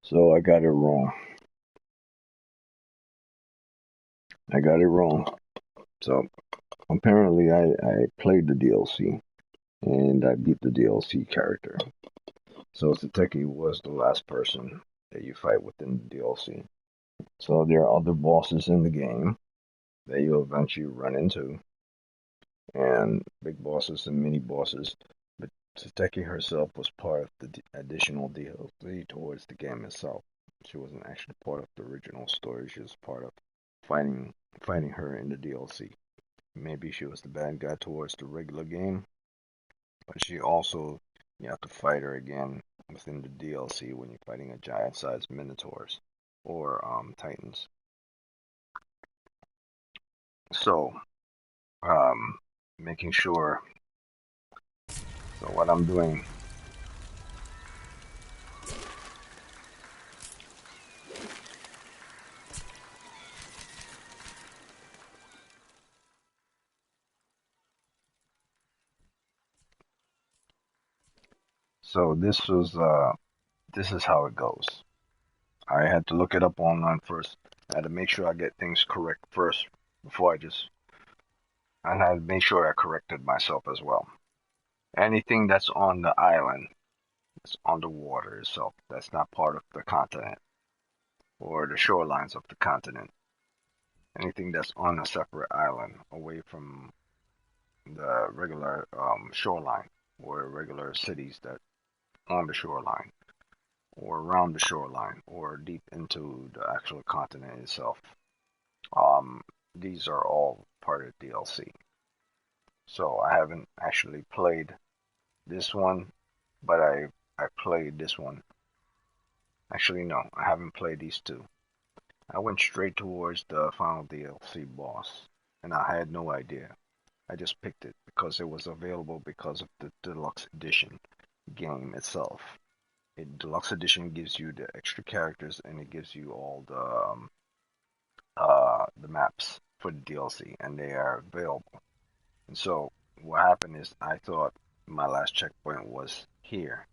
So I got it wrong. I got it wrong. So apparently I played the DLC and I beat the DLC character. So Sateki was the last person that you fight within the DLC. So there are other bosses in the game that you'll eventually run into, and big bosses and mini bosses. But Sateki herself was part of the additional DLC towards the game itself. She wasn't actually part of the original story. She was part of fighting fighting her in the DLC. Maybe she was the bad guy towards the regular game, but she also you have to fight her again within the DLC when you're fighting a giant-sized minotaurs or titans. So, um, making sure. So what I'm doing. So this is how it goes. I had to look it up online first. I had to make sure I get things correct first before I had to make sure I corrected myself as well. Anything that's on the island, that's on the water itself, that's not part of the continent or the shorelines of the continent. Anything that's on a separate island away from the regular shoreline or regular cities that on the shoreline or around the shoreline or deep into the actual continent itself. Um, these are all part of DLC. So I haven't actually played this one, but I played this one. Actually, no, I haven't played these two. I went straight towards the final DLC boss, and I had no idea. I just picked it because it was available because of the deluxe edition game itself. A deluxe edition gives you the extra characters and it gives you all the maps for the DLC, and they are available. And so what happened is I thought my last checkpoint was here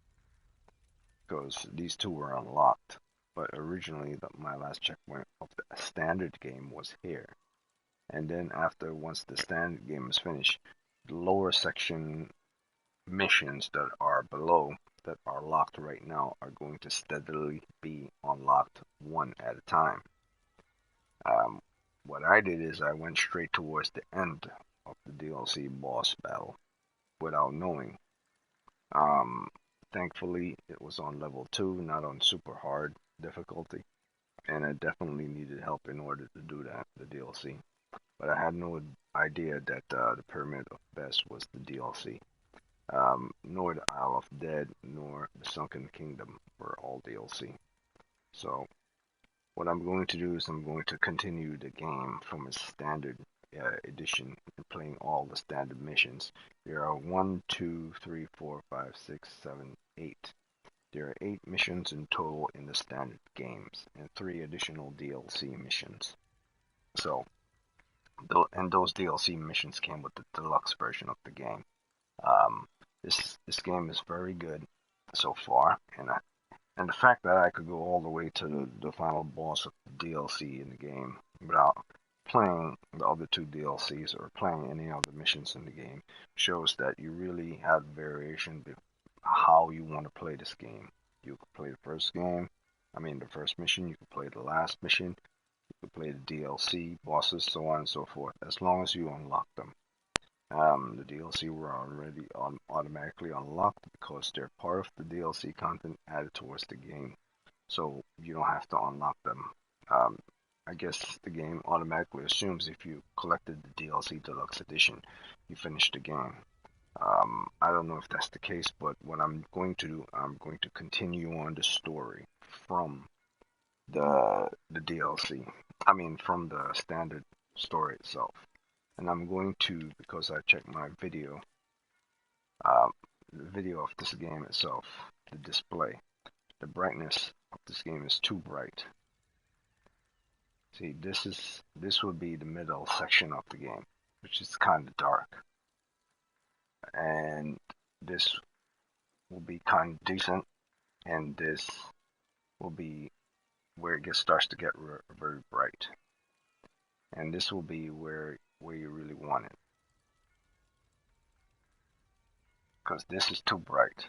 because these two were unlocked. But originally, my last checkpoint of the standard game was here. And then once the standard game is finished, the lower section missions that are below that are locked right now are going to steadily be unlocked one at a time. Um, what I did is I went straight towards the end of the DLC boss battle without knowing. Um, Thankfully, it was on level 2, not on super hard difficulty, and I definitely needed help in order to do that, the DLC. But I had no idea that the Pyramid of Best was the DLC. Nor the Isle of Dead, nor the Sunken Kingdom were all DLC. So what I'm going to do is I'm going to continue the game from its standard edition and playing all the standard missions. There are 1, 2, 3, 4, 5, 6, 7, 8. There are 8 missions in total in the standard games and 3 additional DLC missions. So, and those DLC missions came with the deluxe version of the game. Um, this game is very good so far, and the fact that I could go all the way to the final boss of the DLC in the game without playing the other 2 DLCs or playing any of the missions in the game shows that you really have variation how you want to play this game. You could play the first game, the first mission, you could play the last mission, you could play the DLC, bosses, so on and so forth, as long as you unlock them. The DLC were already automatically unlocked because they're part of the DLC content added towards the game, so you don't have to unlock them. Um, I guess the game automatically assumes if you collected the DLC Deluxe Edition, you finished the game. I don't know if that's the case, but what I'm going to do, I'm going to continue on the story from the DLC. From the standard story itself. And I'm going to, because I checked my the video of this game itself, the display. The brightness of this game is too bright. See, this would be the middle section of the game, which is kind of dark, and this will be kind of decent, and this will be where it starts to get very bright, and this will be where you really want it, because this is too bright.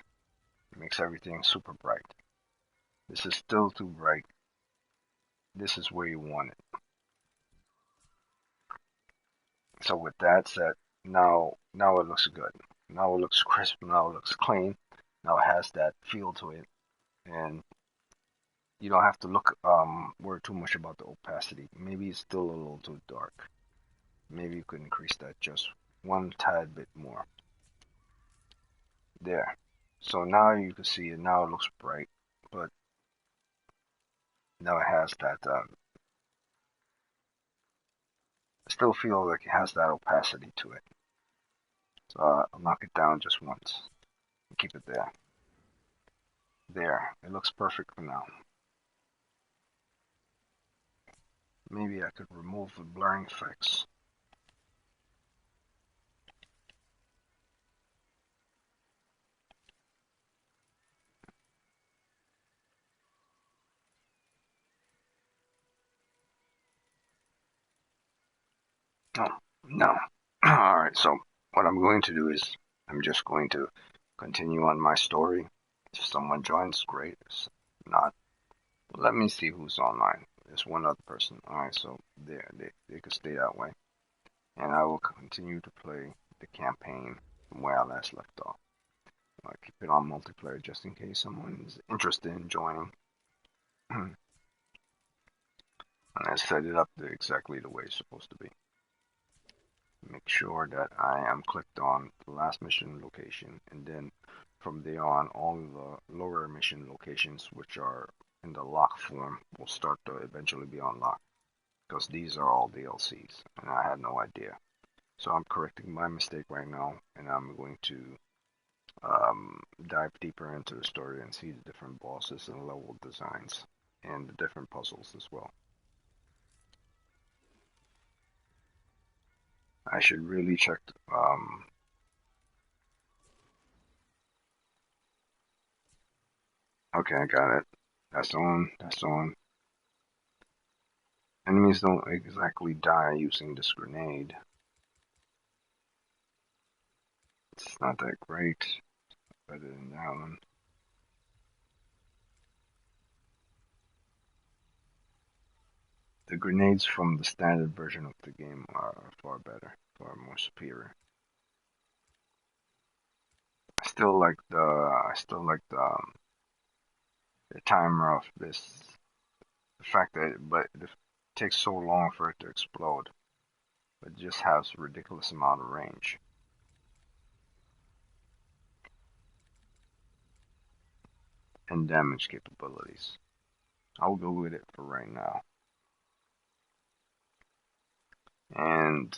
It makes everything super bright. This is still too bright. This is where you want it. So with that said, now it looks good. Now it looks crisp. Now it looks clean. Now it has that feel to it, and you don't have to worry too much about the opacity. Maybe it's still a little too dark. Maybe you could increase that just one tad bit more. There. So now you can see it. Now it looks bright, but now it has that. Still feel like it has that opacity to it. So I'll knock it down just once and keep it there. There. It looks perfect for now. Maybe I could remove the blurring effects. Oh, no. Alright, so what I'm going to do is I'm just going to continue on my story. If someone joins, great. If not, let me see who's online. There's one other person. Alright, so they could stay that way. And I will continue to play the campaign from where I last left off. I'll keep it on multiplayer just in case someone is interested in joining. And I set it up exactly the way it's supposed to be. Make sure that I am clicked on the last mission location, and then from there on all the lower mission locations which are in the lock form will start to eventually be unlocked, because these are all DLCs and I had no idea. So I'm correcting my mistake right now, and I'm going to dive deeper into the story and see the different bosses and level designs and the different puzzles as well. I should really check. Okay, I got it. That's on. That's on. Enemies don't exactly die using this grenade. It's not that great. Better than that one. The grenades from the standard version of the game are far better, far more superior. I still like the timer of this. The fact that it takes so long for it to explode, but it just has a ridiculous amount of range. And damage capabilities. I'll go with it for right now. And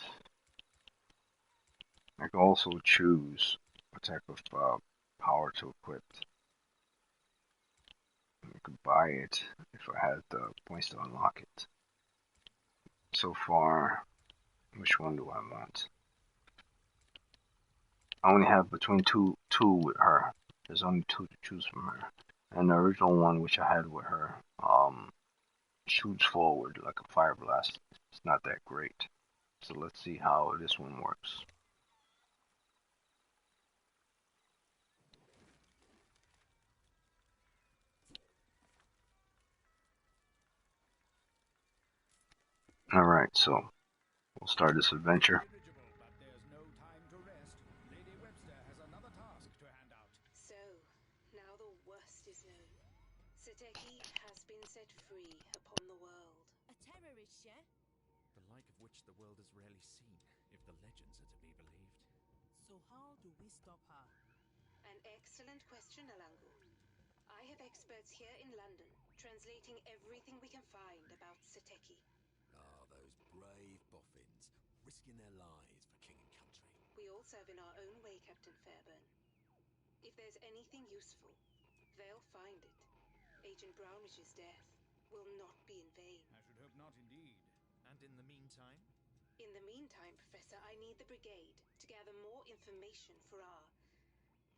I can also choose what type of power to equip. I could buy it if I had the points to unlock it. So far, which one do I want? I only have between two with her. There's only two to choose from her. And the original one which I had with her shoots forward like a fire blast. It's not that great. So let's see how this one works. Alright, so we'll start this adventure. So, now the worst is known. Sateki has been set free upon the world. A terrorist, yeah? The like of which the world has rarely seen, if the legends are to be believed. So how do we stop her? An excellent question, Alangu. I have experts here in London, translating everything we can find about Sateki. Ah, those brave boffins, risking their lives for king and country. We all serve in our own way, Captain Fairburn. If there's anything useful, they'll find it. Agent Brownish's death will not be in vain. I should hope not, indeed. And in the meantime? In the meantime, Professor, I need the Brigade to gather more information for our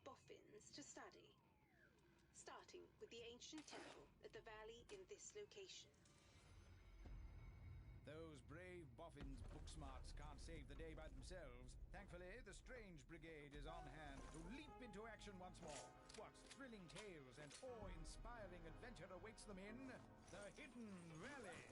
boffins to study. starting with the ancient temple at the valley in this location. Those brave boffins' book smarts can't save the day by themselves. Thankfully, the Strange Brigade is on hand to leap into action once more. What thrilling tales and awe-inspiring adventure awaits them in the Hidden Valley?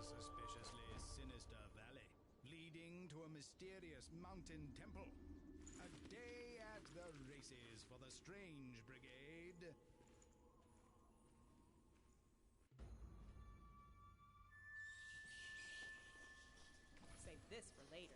Suspiciously sinister valley, leading to a mysterious mountain temple. A day at the races for the Strange Brigade. Save this for later.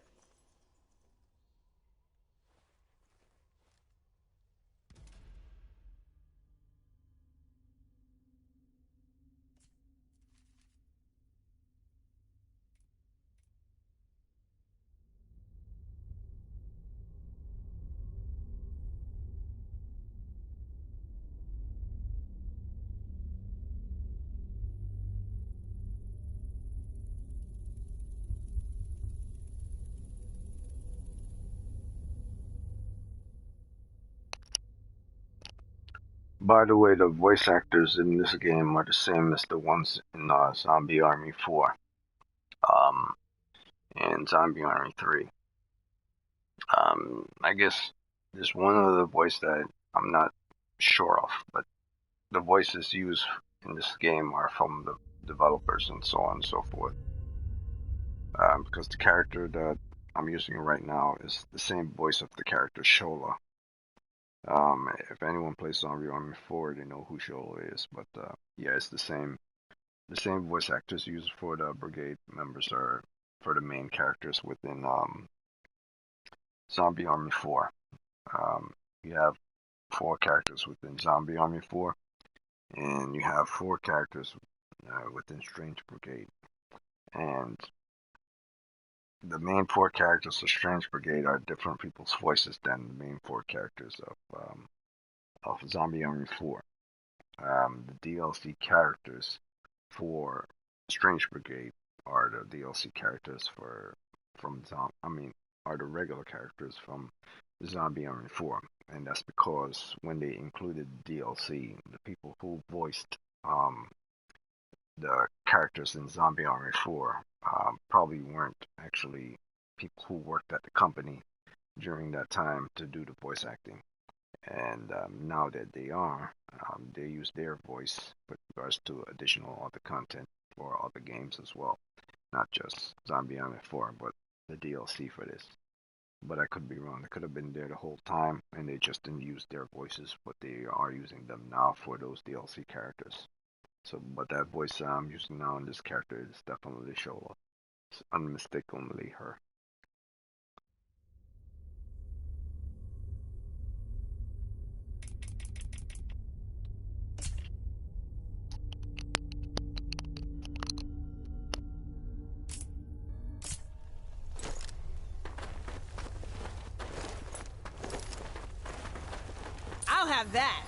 By the way, the voice actors in this game are the same as the ones in Zombie Army 4 um, and Zombie Army 3. I guess there's one other voice that I'm not sure of, but the voices used in this game are from the developers and so on and so forth. Because the character that I'm using right now is the same voice of the character Shola. If anyone plays Zombie Army 4, they know who Shola is, but yeah, it's the same. The same voice actors used for the Brigade members are for the main characters within Zombie Army 4. You have 4 characters within Zombie Army 4, and you have 4 characters within Strange Brigade. And the main 4 characters of Strange Brigade are different people's voices than the main 4 characters of Zombie Army 4. The DLC characters for Strange Brigade are the DLC characters are the regular characters from Zombie Army 4, and that's because when they included DLC, the people who voiced the characters in Zombie Army 4 probably weren't actually people who worked at the company during that time to do the voice acting. And now that they are, they use their voice with regards to additional other content for other games as well. Not just Zombie Army 4, but the DLC for this. But I could be wrong. They could have been there the whole time, and they just didn't use their voices, but they are using them now for those DLC characters. So, but that voice I'm using now in this character is definitely Shola. It's unmistakably her. I'll have that.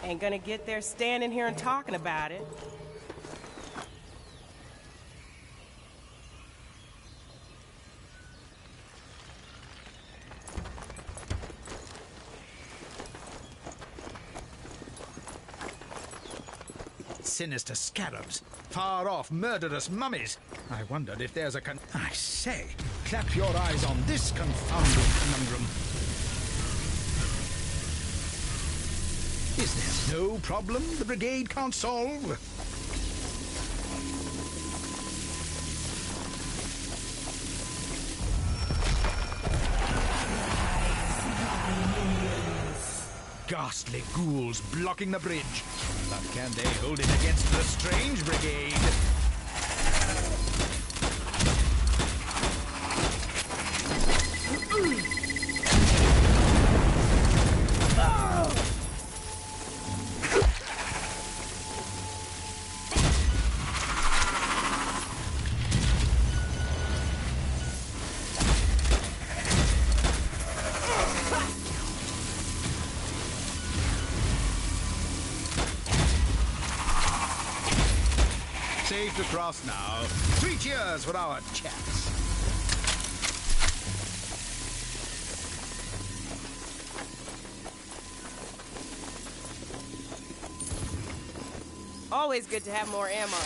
Ain't gonna get there standing here and talking about it. Sinister scarabs, far-off murderous mummies. I wondered if there's a I say, clap your eyes on this confounded conundrum. Is there no problem the Brigade can't solve? ghastly ghouls blocking the bridge. But can they hold it against the strange brigade? Safe to cross now. 3 cheers for our chaps. Always good to have more ammo.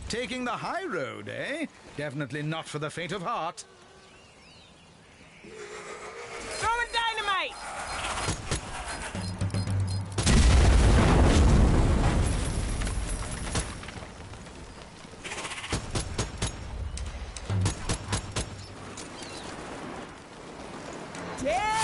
Taking the high road, eh? Definitely not for the faint of heart. Throwing dynamite! Damn!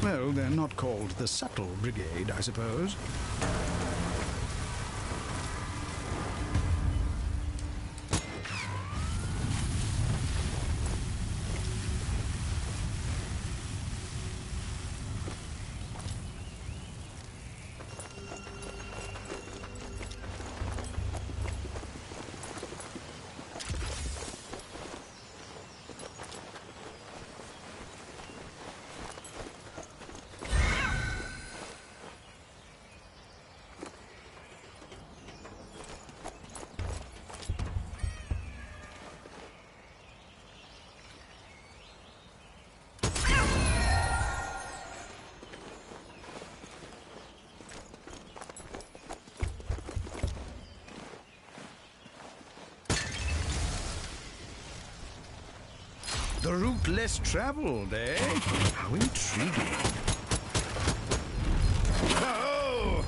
Well, they're not called the Subtle Brigade, I suppose. The route less traveled, eh? How intriguing. Oh!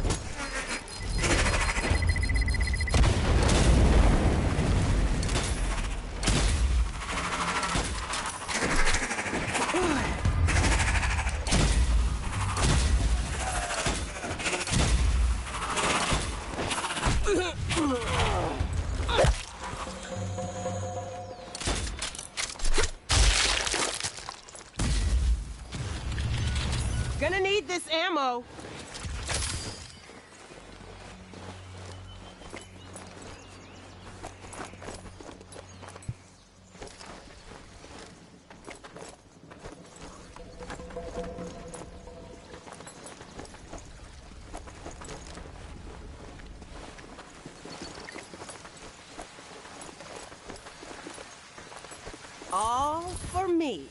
this ammo. All for me.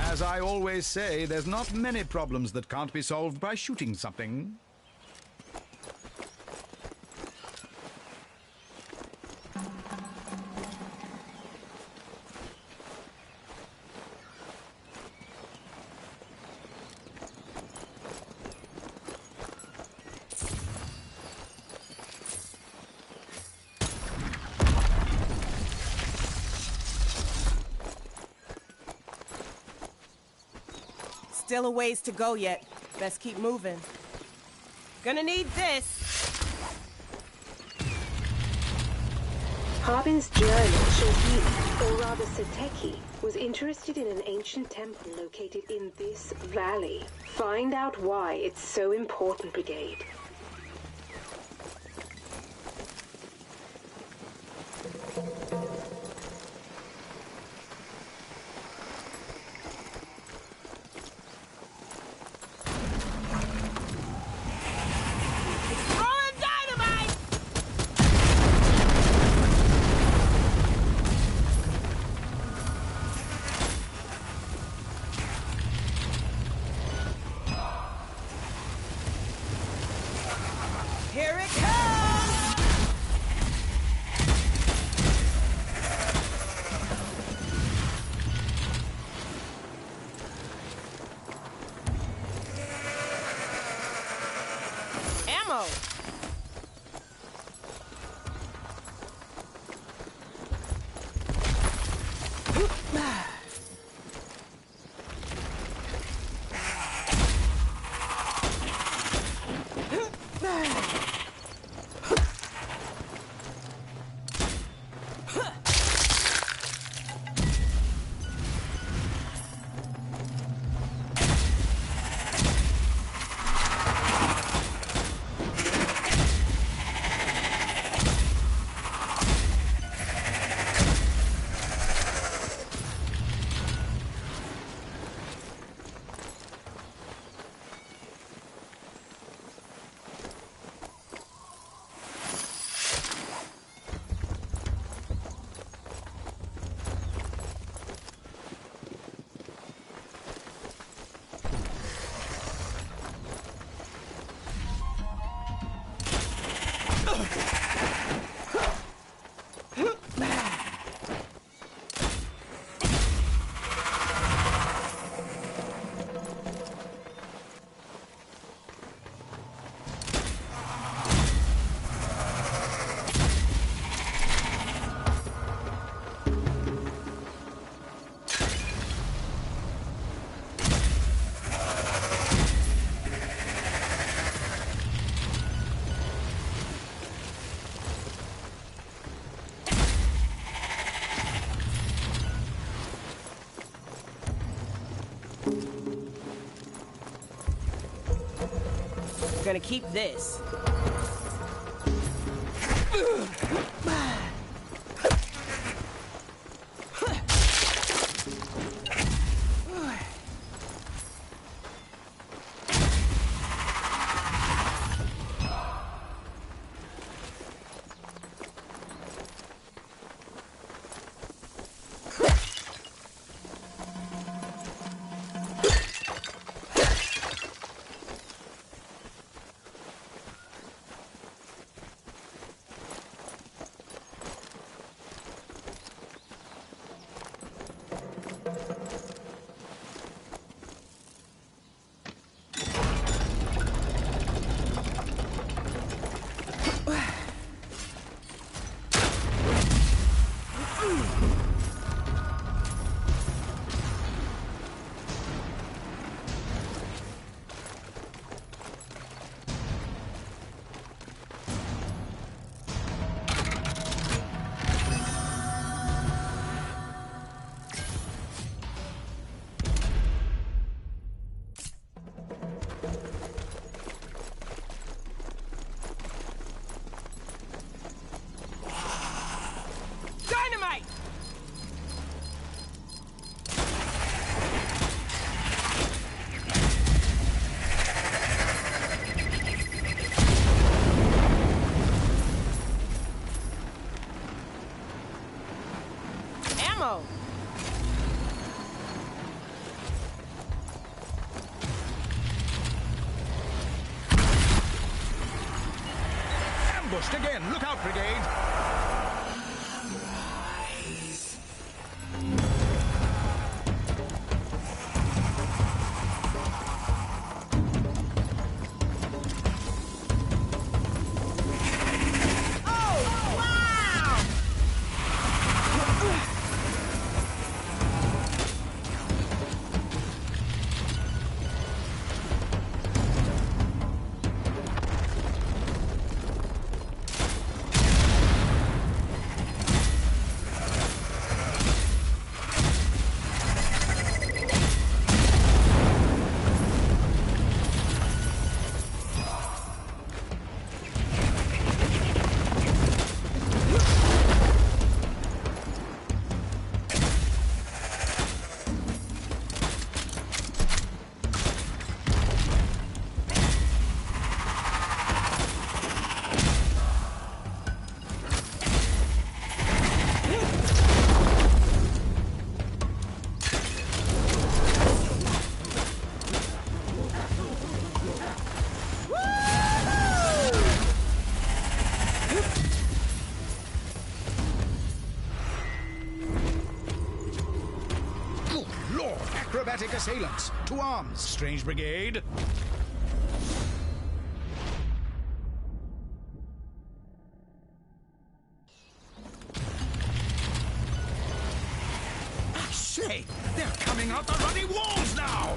As I always say, there's not many problems that can't be solved by shooting something. Still a ways to go yet. Best keep moving. Gonna need this. Harbin's journal shows he, or rather Sateki, was interested in an ancient temple located in this valley. Find out why it's so important, Brigade. Here it comes! Ammo! Gonna keep this. ambushed again. Look out, Brigade. Acrobatic assailants. To arms, Strange Brigade. I say, they're coming out the running walls now!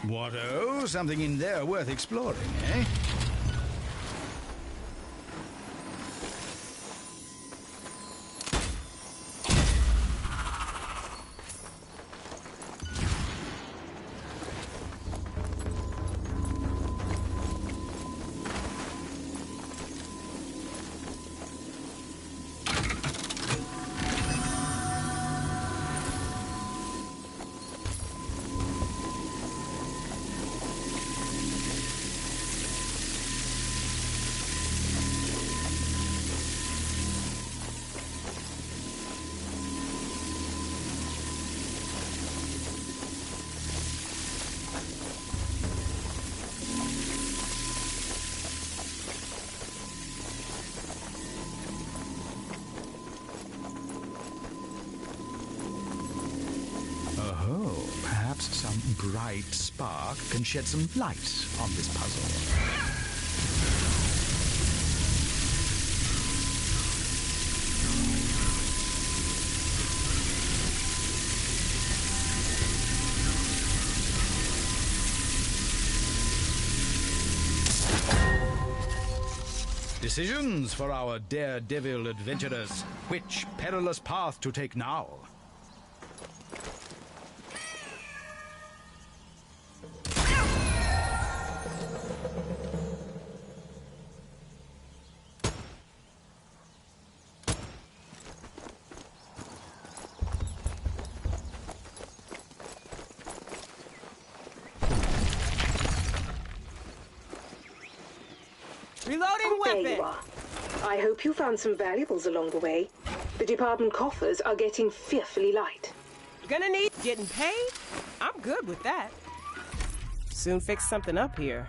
What-o? Something in there worth exploring, eh? Some bright spark can shed some light on this puzzle. Decisions for our daredevil adventurers. Which perilous path to take now? Reloading There weapon! you are. I hope you found some valuables along the way. The department coffers are getting fearfully light. Gonna need getting paid? I'm good with that. Soon fix something up here.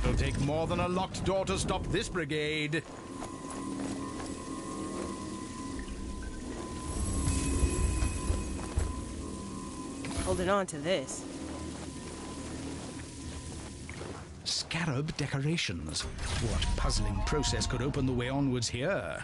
It'll take more than a locked door to stop this brigade. Holding on to this. Scarab decorations. What puzzling process could open the way onwards here?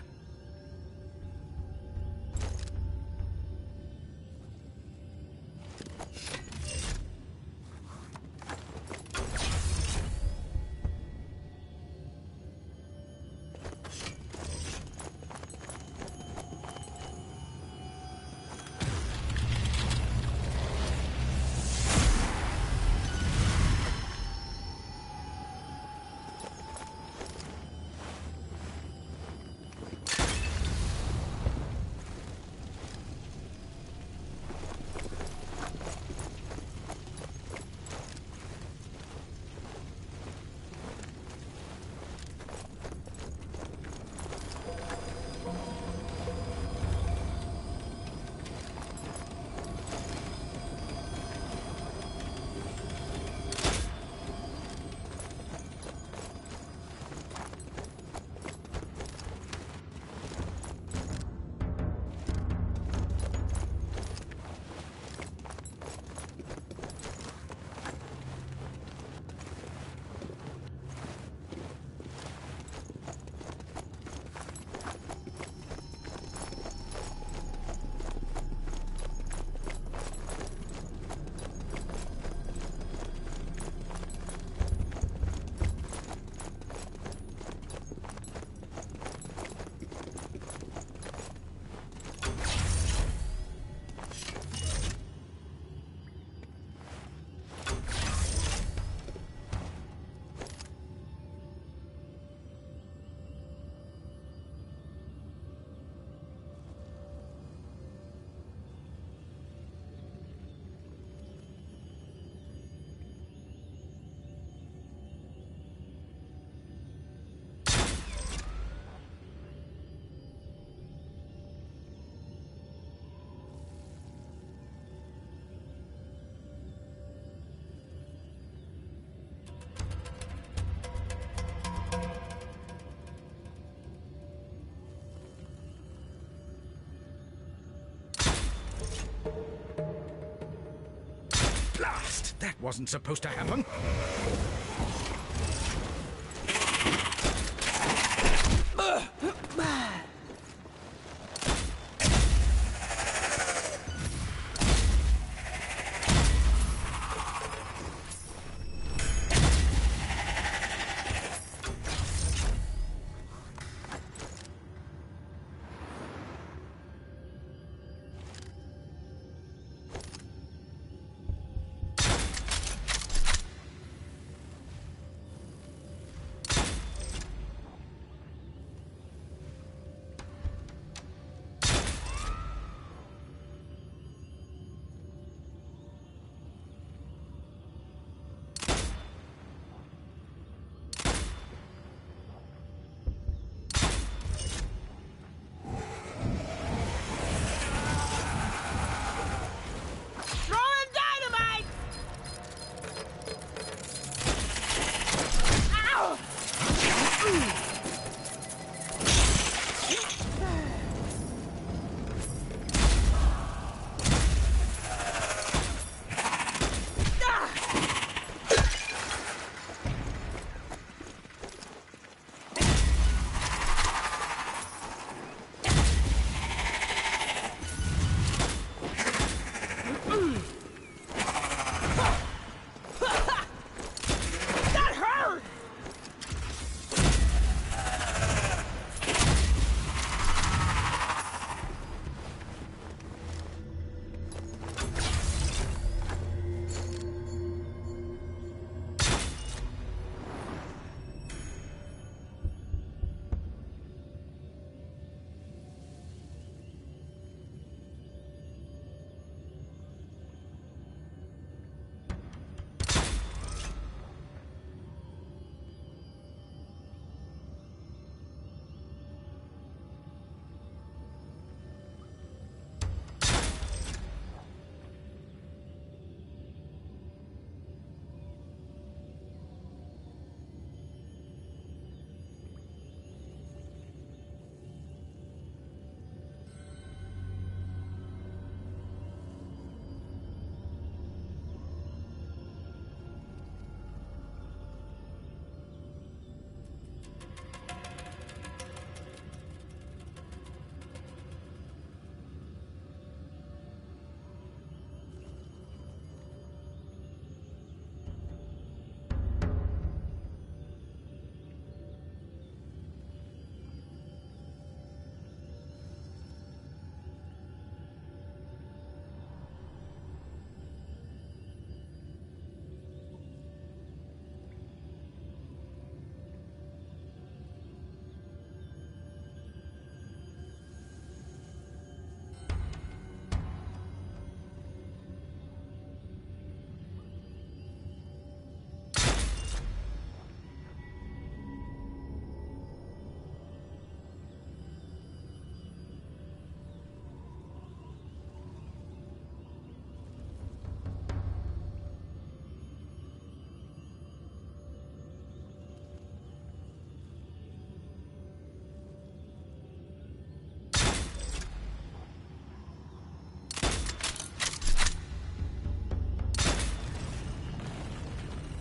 Blast! That wasn't supposed to happen.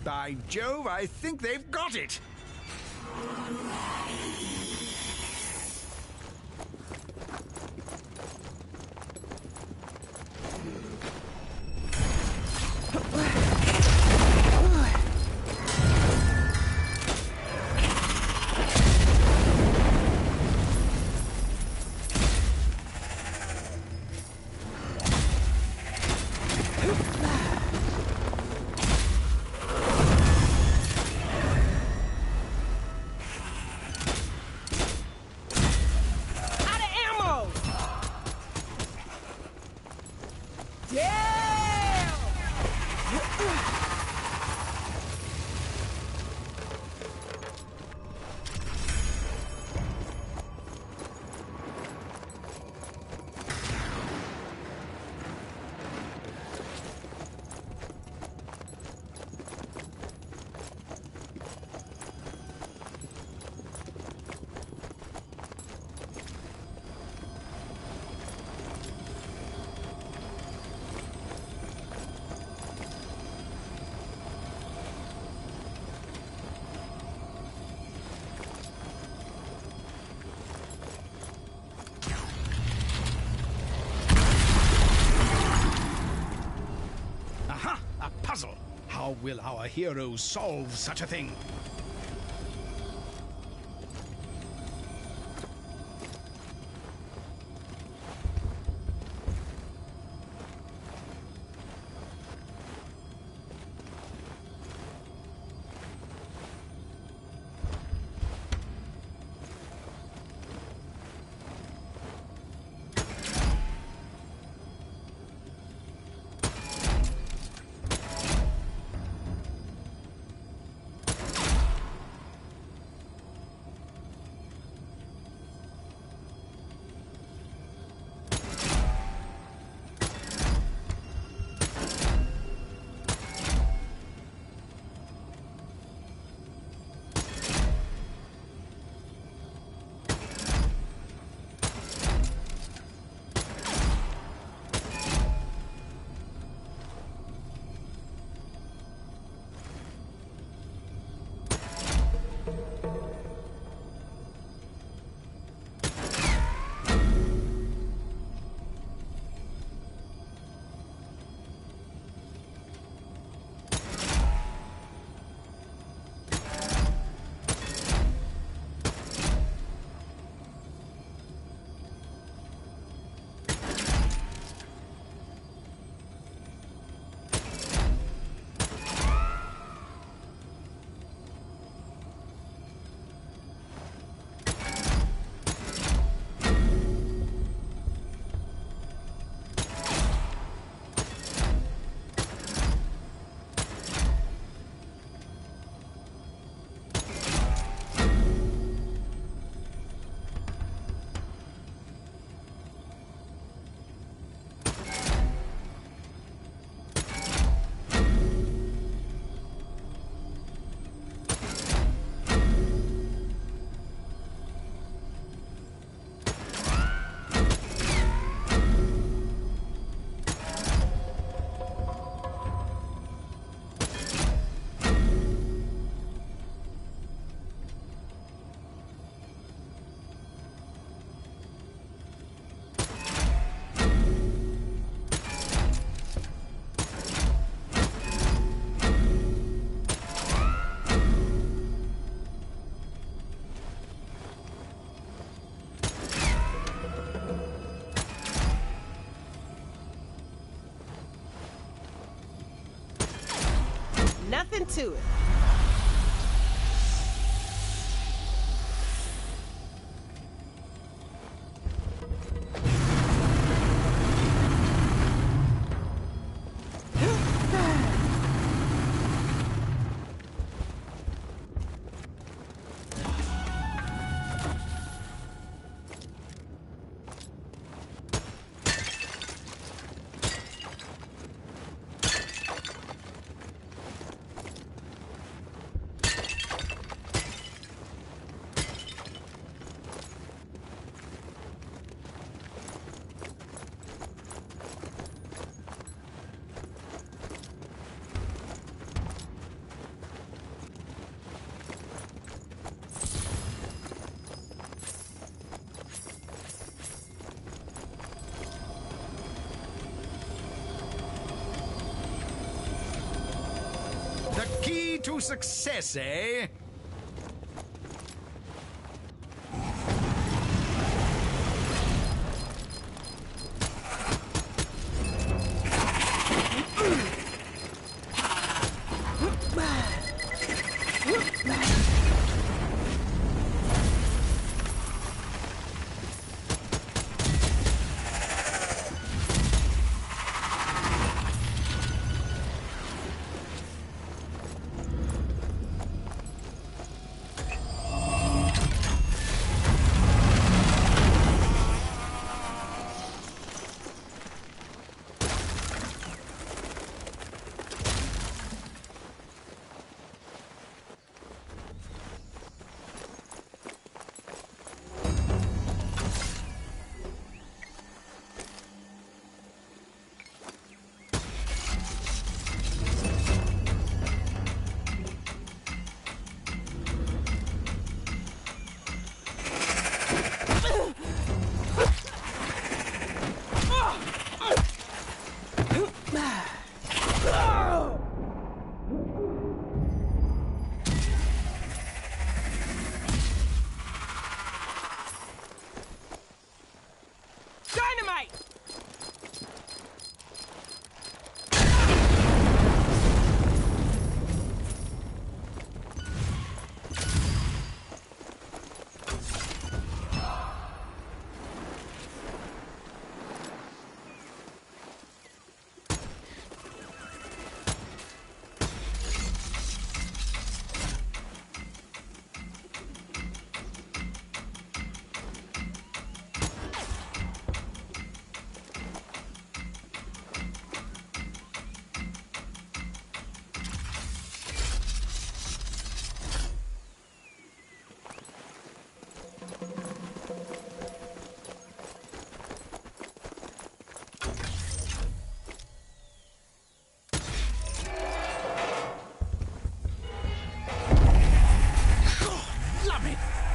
By Jove, I think they've got it! How will our heroes solve such a thing? Nothing to it. key to success, eh?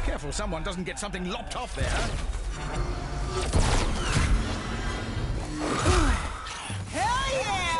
Careful someone doesn't get something lopped off there. Hell yeah!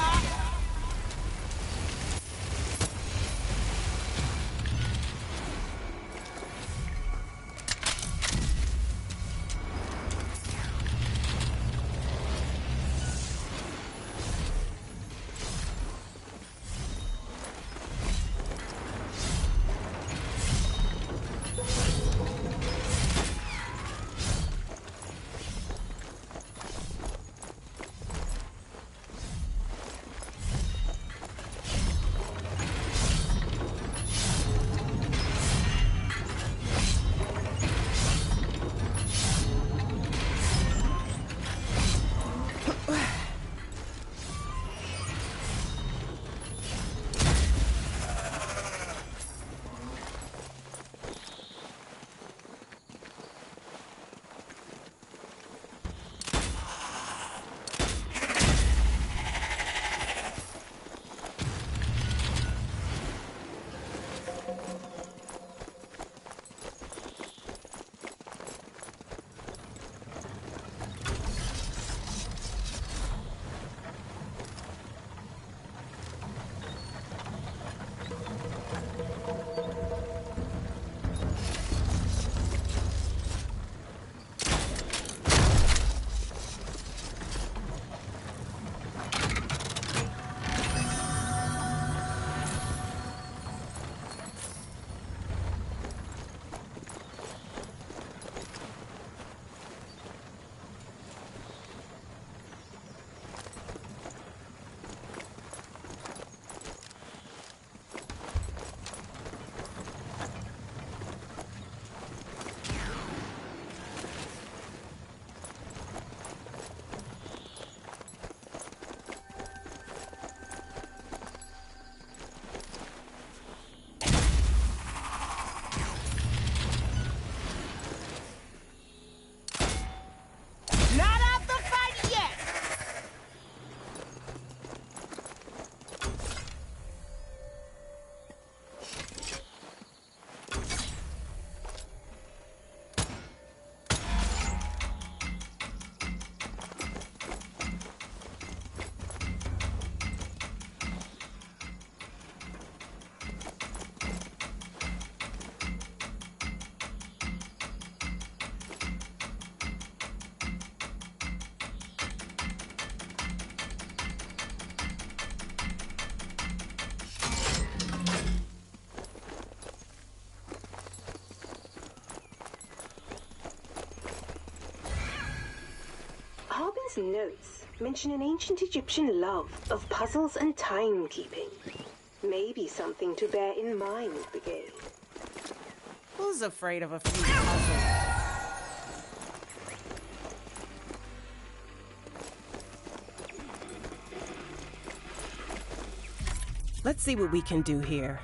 Brigade's notes mention an ancient Egyptian love of puzzles and timekeeping. Maybe something to bear in mind, Brigade. Who's afraid of a few puzzles? Let's see what we can do here.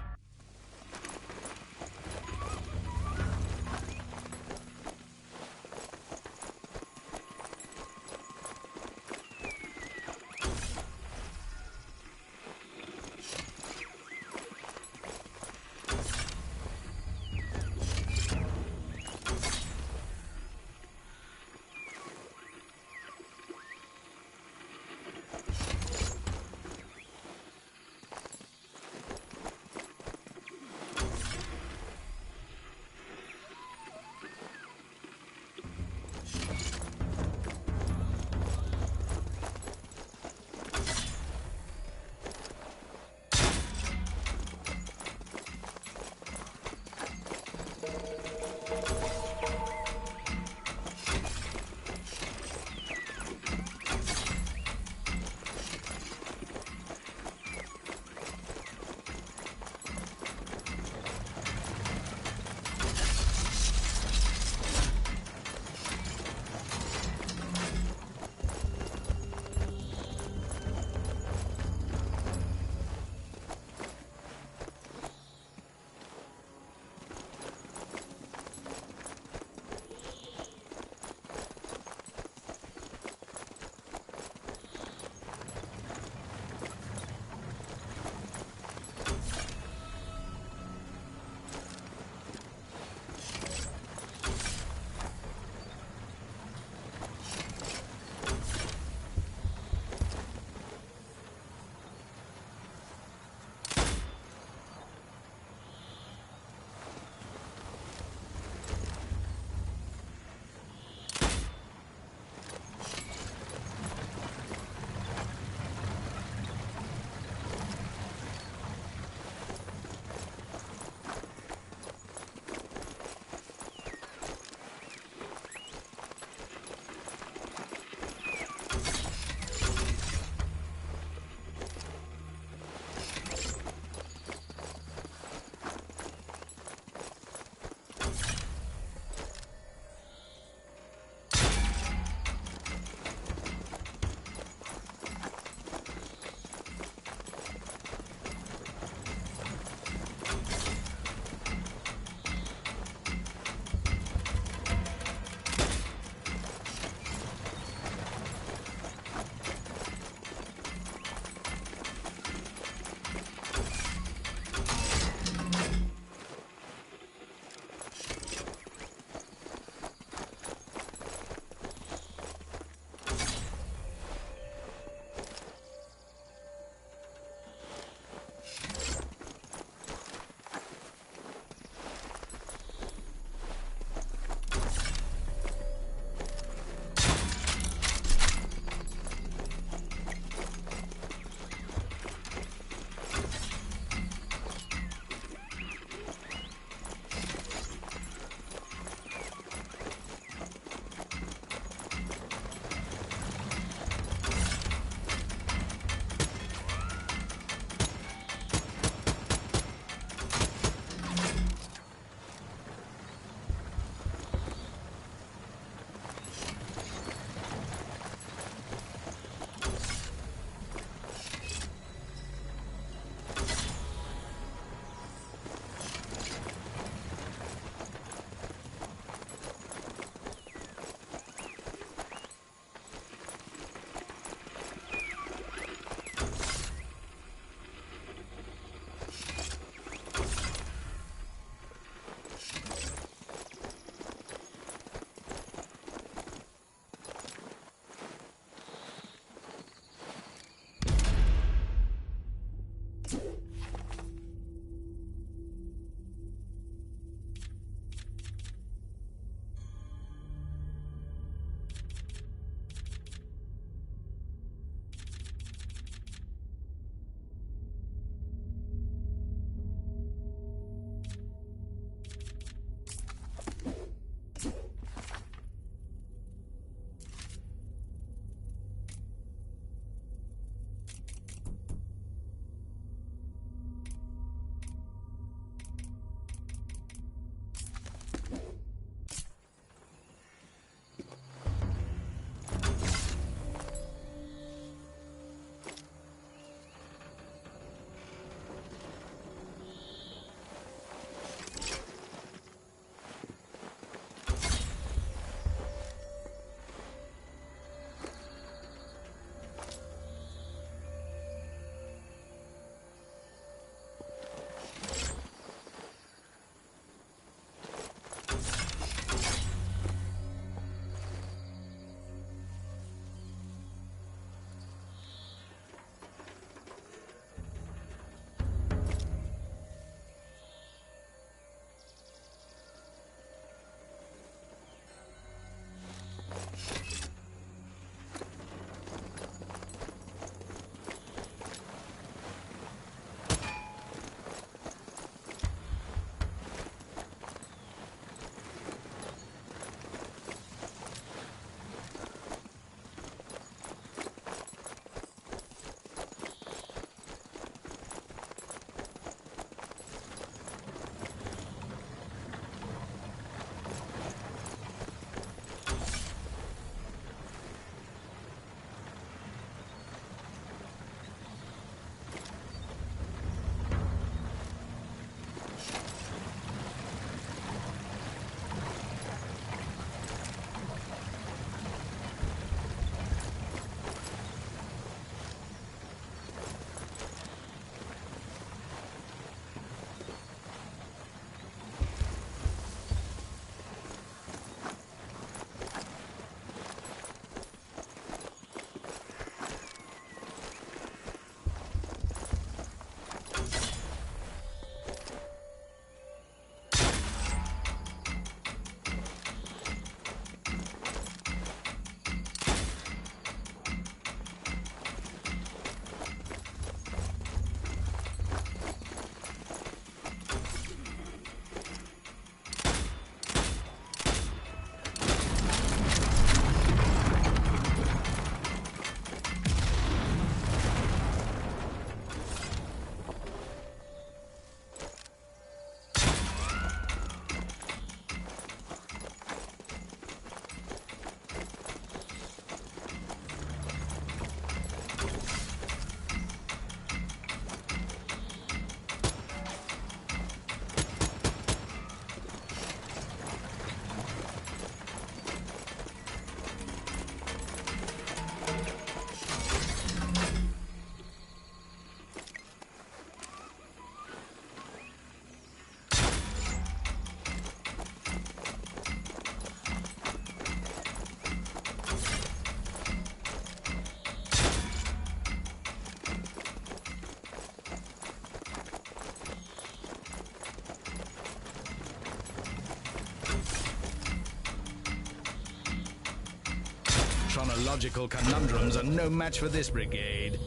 Technological conundrums are no match for this brigade.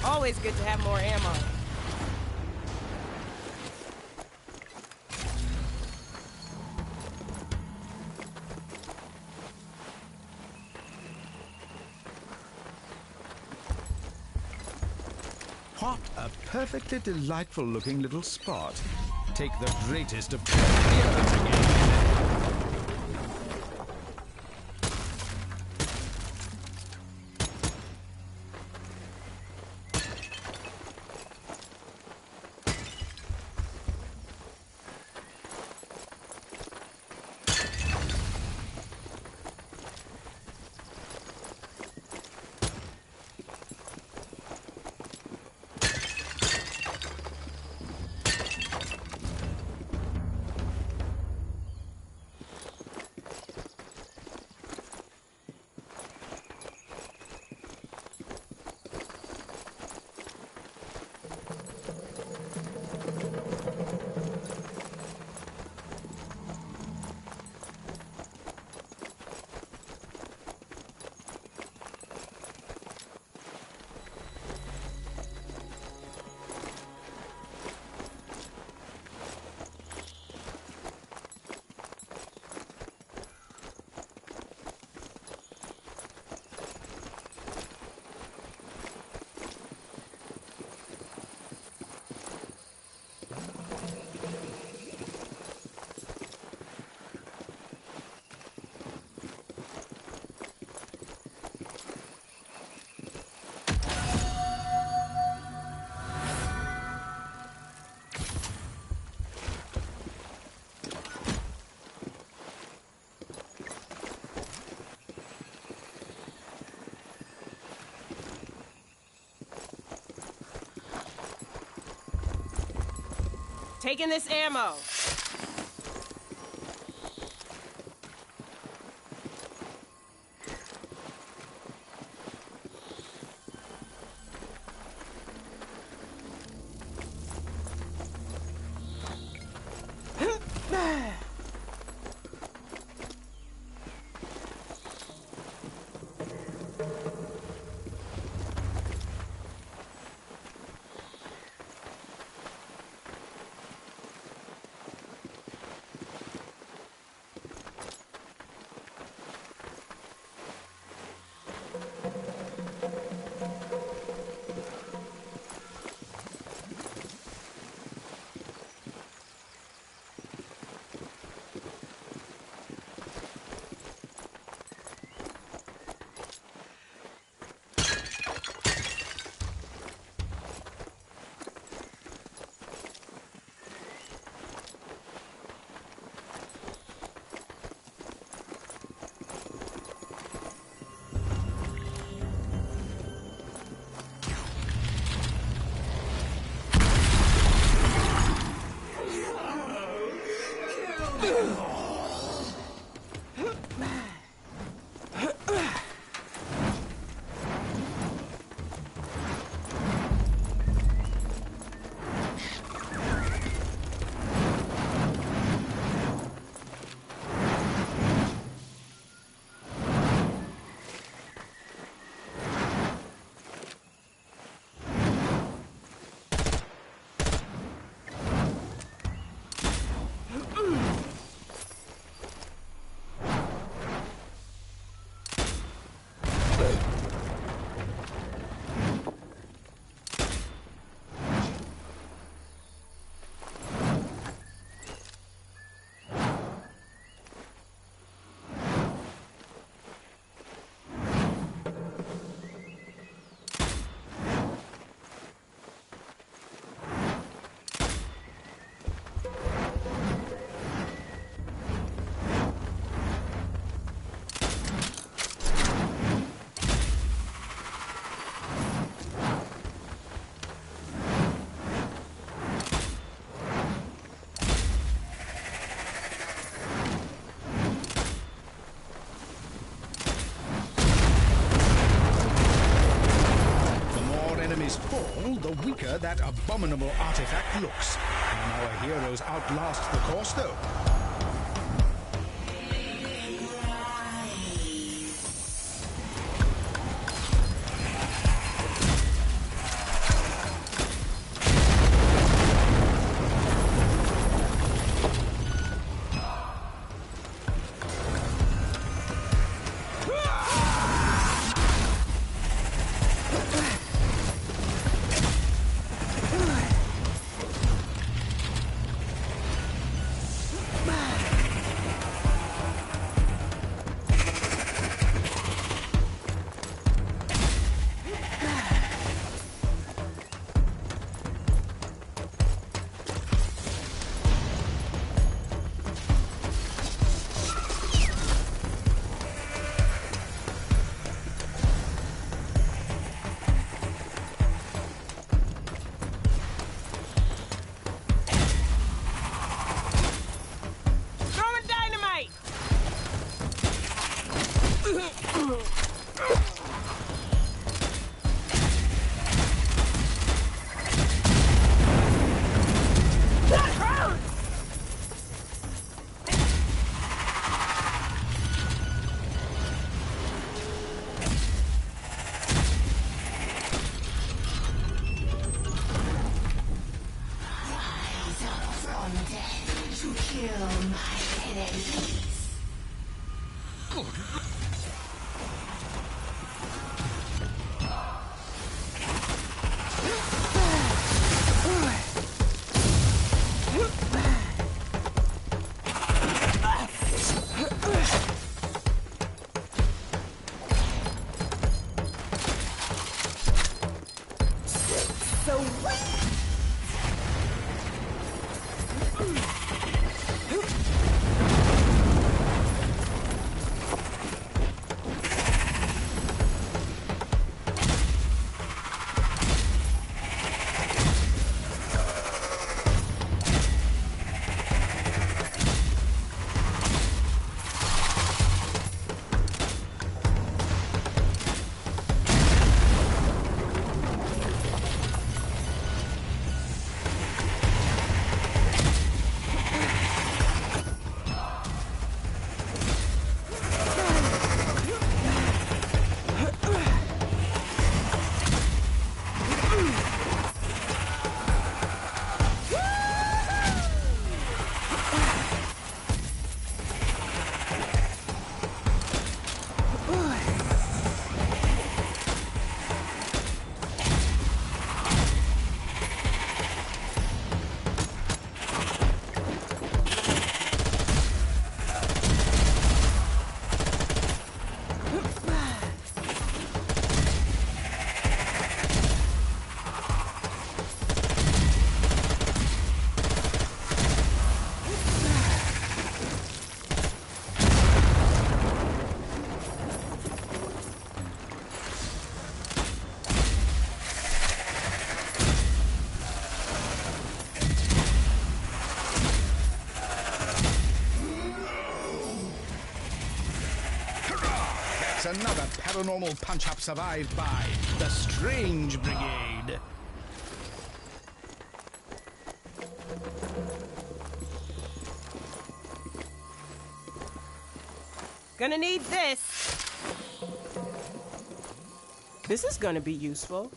Always good to have more ammo. What a perfectly delightful looking little spot. Take the greatest of care again. Taking this ammo. The weaker that abominable artifact looks. Can our heroes outlast the course, though? That's another paranormal punch-up survived by the Strange Brigade. Gonna need this. This is gonna be useful.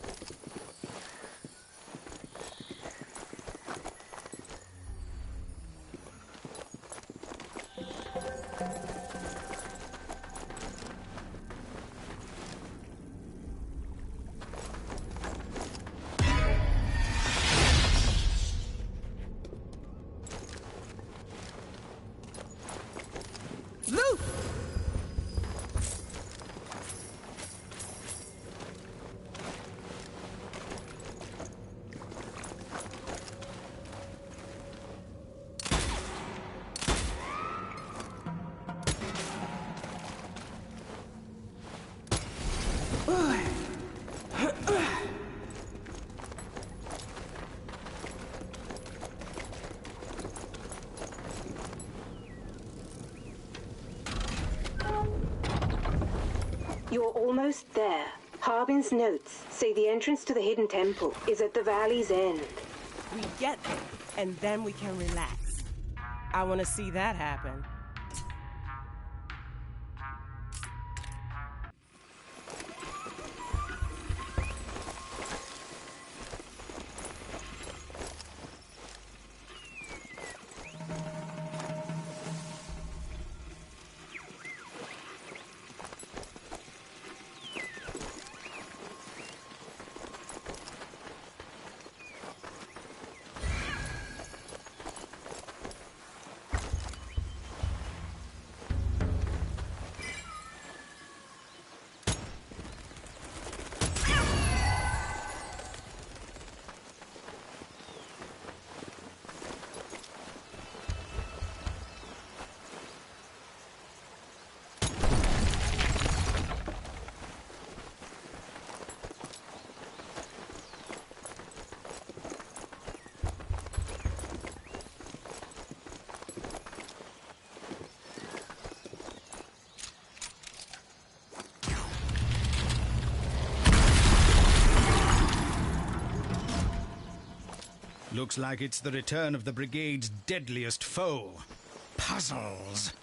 Loot! You're almost there. Harbin's notes say the entrance to the hidden temple is at the valley's end. We get there, and then we can relax. I want to see that happen. Looks like it's the return of the Brigade's deadliest foe. Puzzles.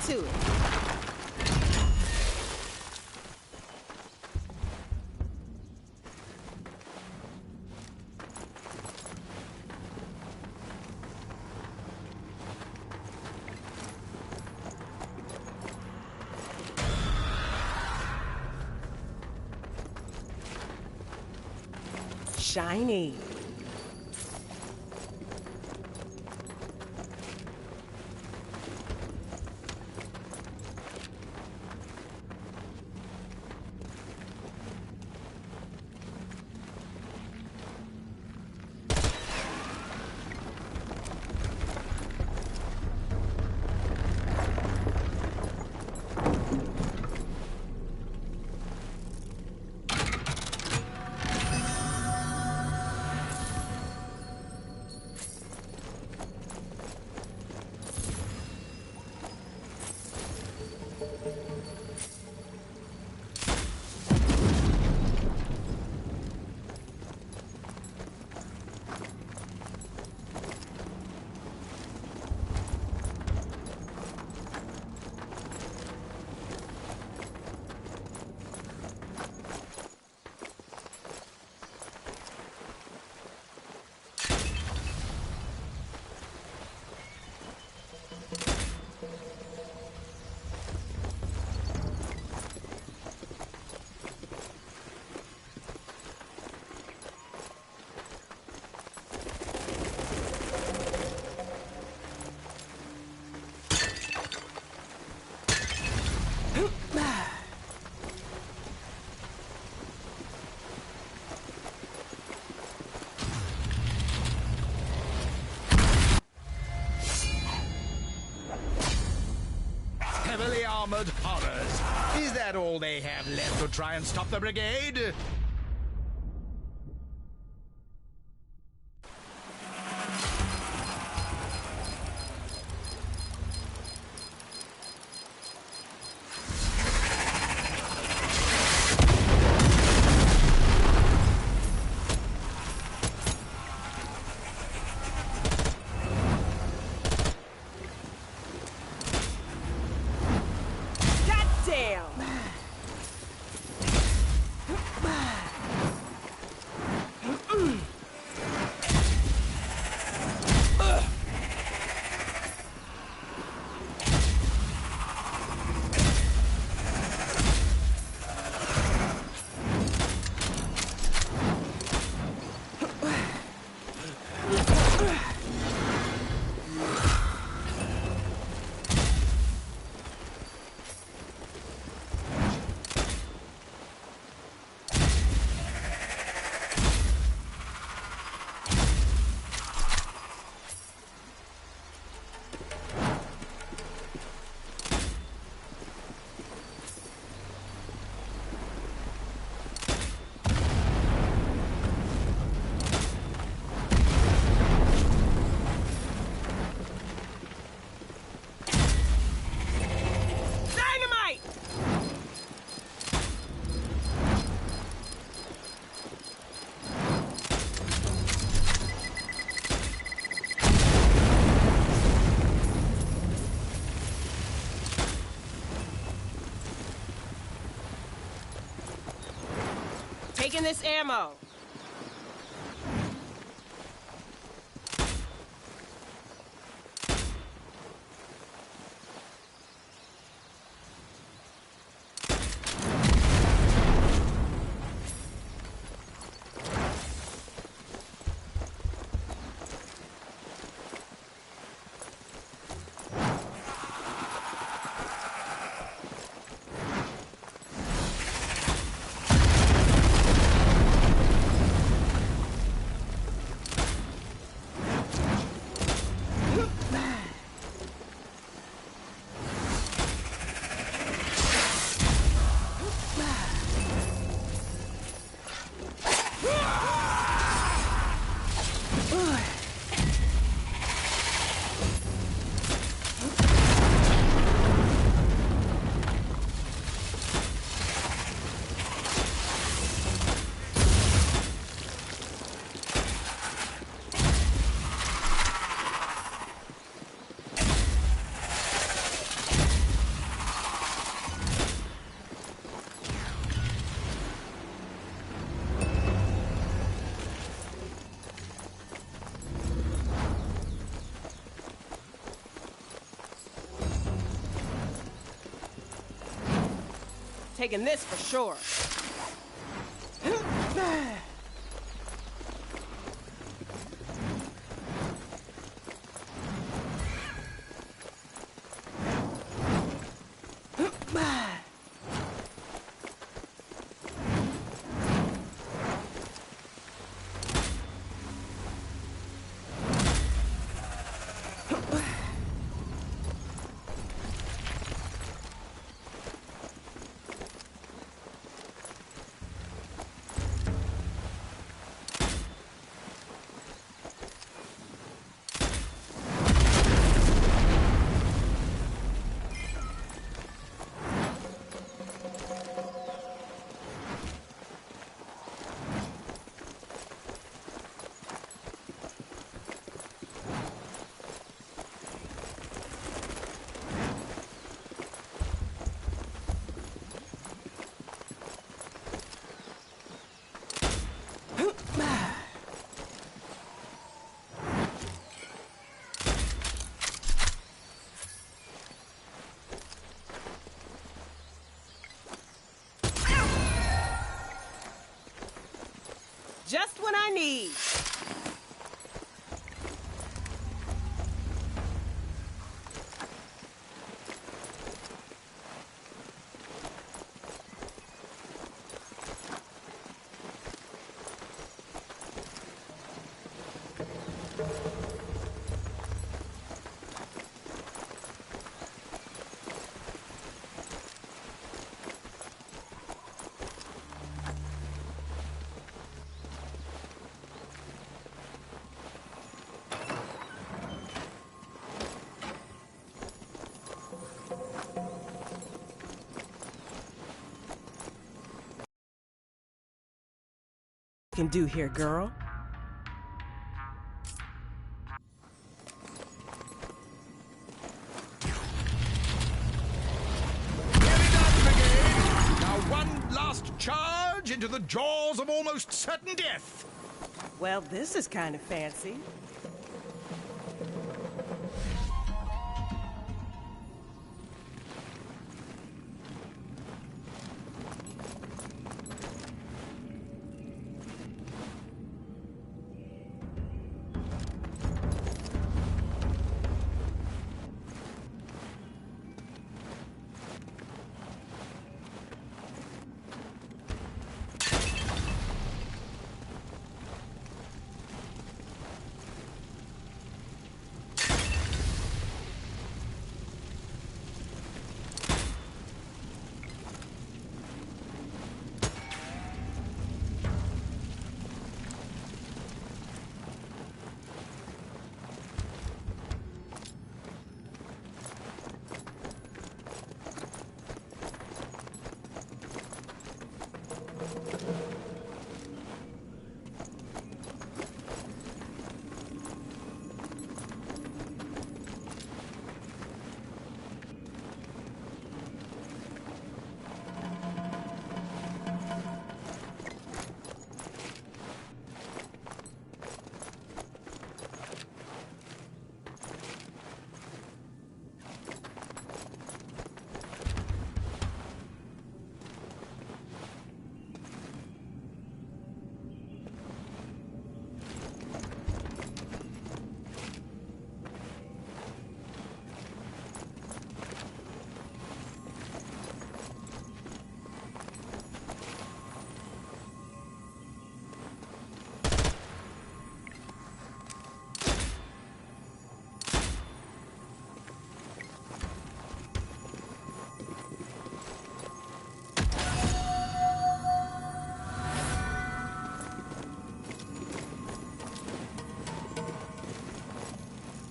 To it. shiny. Heavily armored horrors. Is that all they have left to try and stop the Brigade? Taking this ammo. Taking this for sure. Just what I need. Can do here, girl. Now one last charge into the jaws of almost certain death. Well, this is kind of fancy.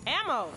Ammo!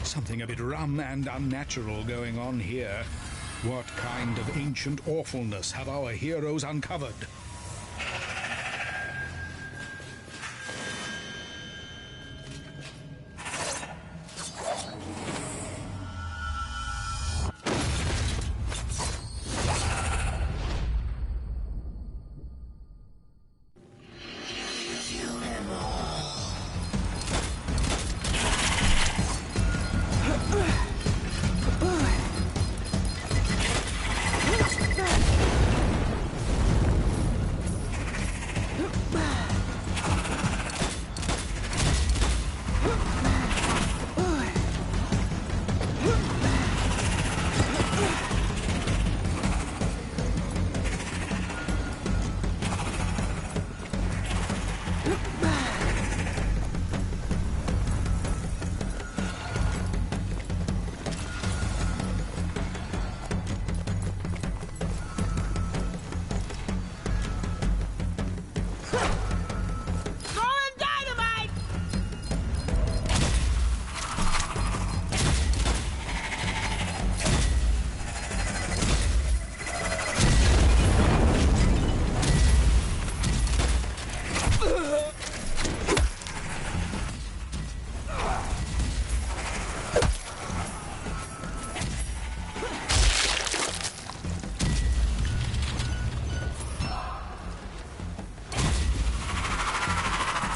Something a bit rum and unnatural going on here. What kind of ancient awfulness have our heroes uncovered?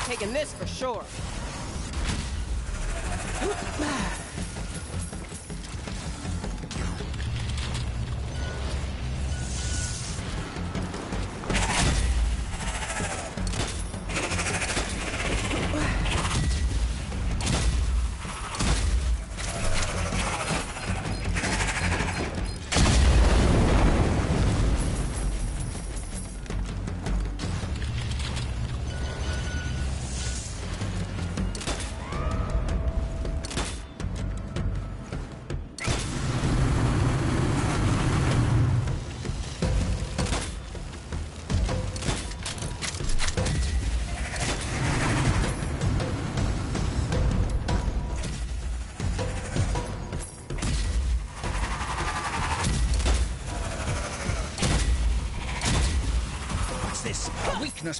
Taking this for sure.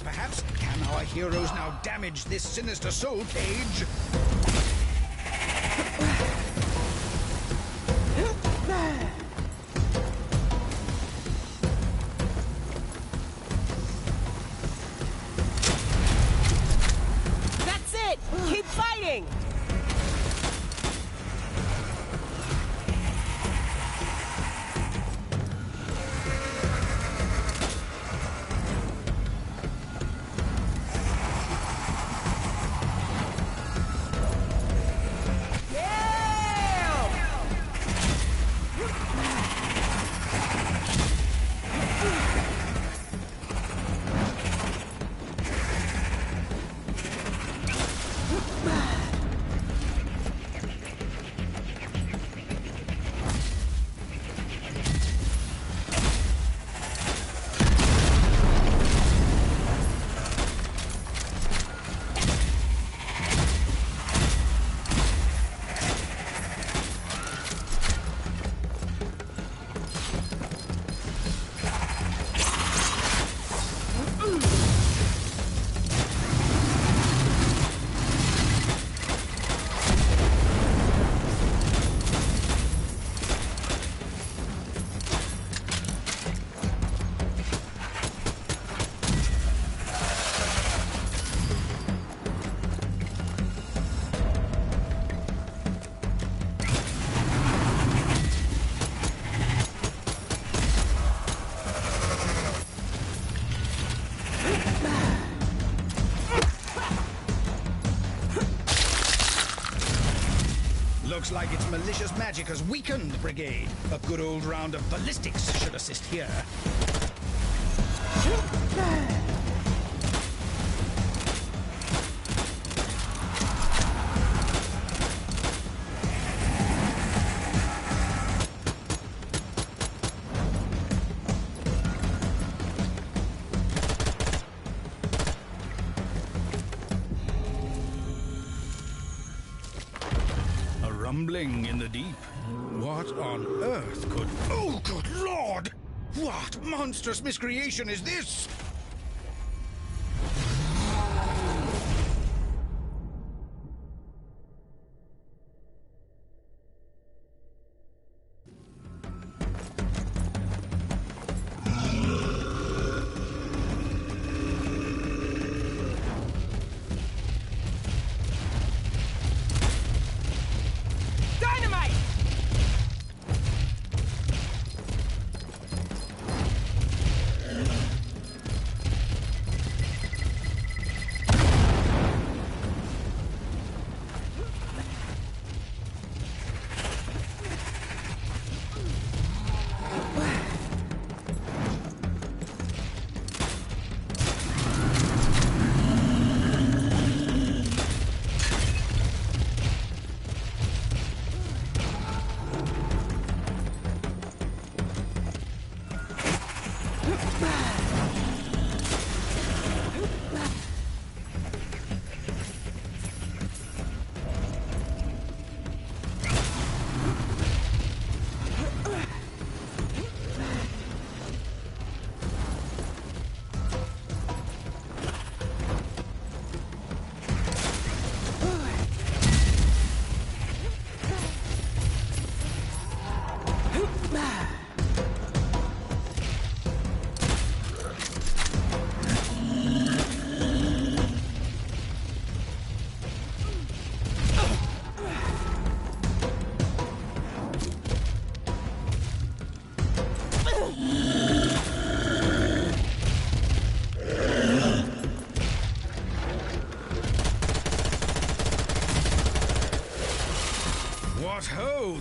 Perhaps? Can our heroes now damage this sinister soul cage? That's it! Keep fighting! Looks like its malicious magic has weakened Brigade. A good old round of ballistics should assist here. rumbling in the deep. What on earth could... Oh, good lord! What monstrous miscreation is this?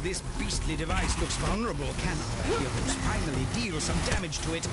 This beastly device looks vulnerable. Can our heroes finally deal some damage to it?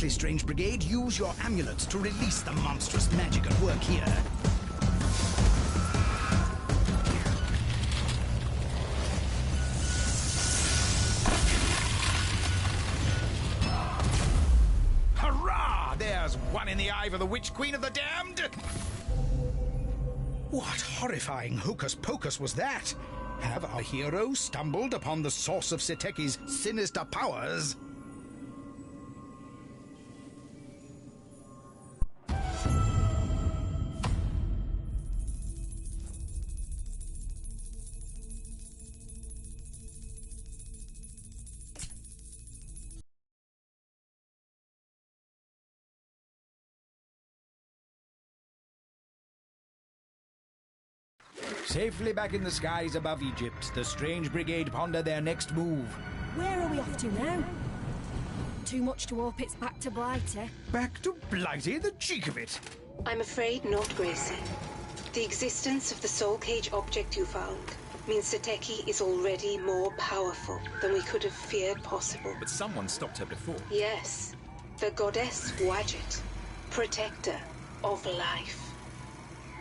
Strange Brigade, use your amulets to release the monstrous magic at work here. Hurrah! There's one in the eye for the Witch Queen of the Damned! What horrifying hocus-pocus was that? Have our heroes stumbled upon the source of Seteki's sinister powers? Safely back in the skies above Egypt, the Strange Brigade ponder their next move. Where are we off to now? Too much to hope it's back to Blighty. Back to Blighty? The cheek of it! I'm afraid not, Gracie. The existence of the soul cage object you found means Seteki is already more powerful than we could have feared possible. But someone stopped her before. Yes, the goddess Wadjet, protector of life.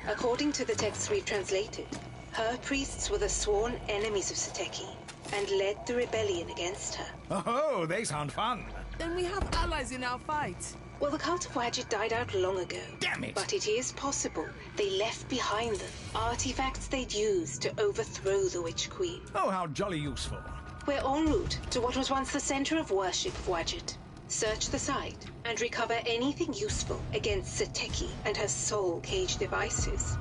According to the texts we've translated, her priests were the sworn enemies of Seteki and led the rebellion against her. Oh, they sound fun. Then we have allies in our fight. Well, the cult of Wadjet died out long ago. Damn it! But it is possible they left behind them artifacts they'd use to overthrow the Witch Queen. Oh, how jolly useful. We're en route to what was once the center of worship of Wadjet. Search the site and recover anything useful against Sateki and her soul cage devices.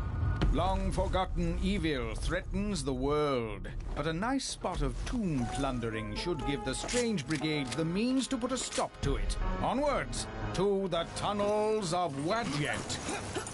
Long-forgotten evil threatens the world, but a nice spot of tomb plundering should give the Strange Brigade the means to put a stop to it. Onwards, to the tunnels of Wadjet.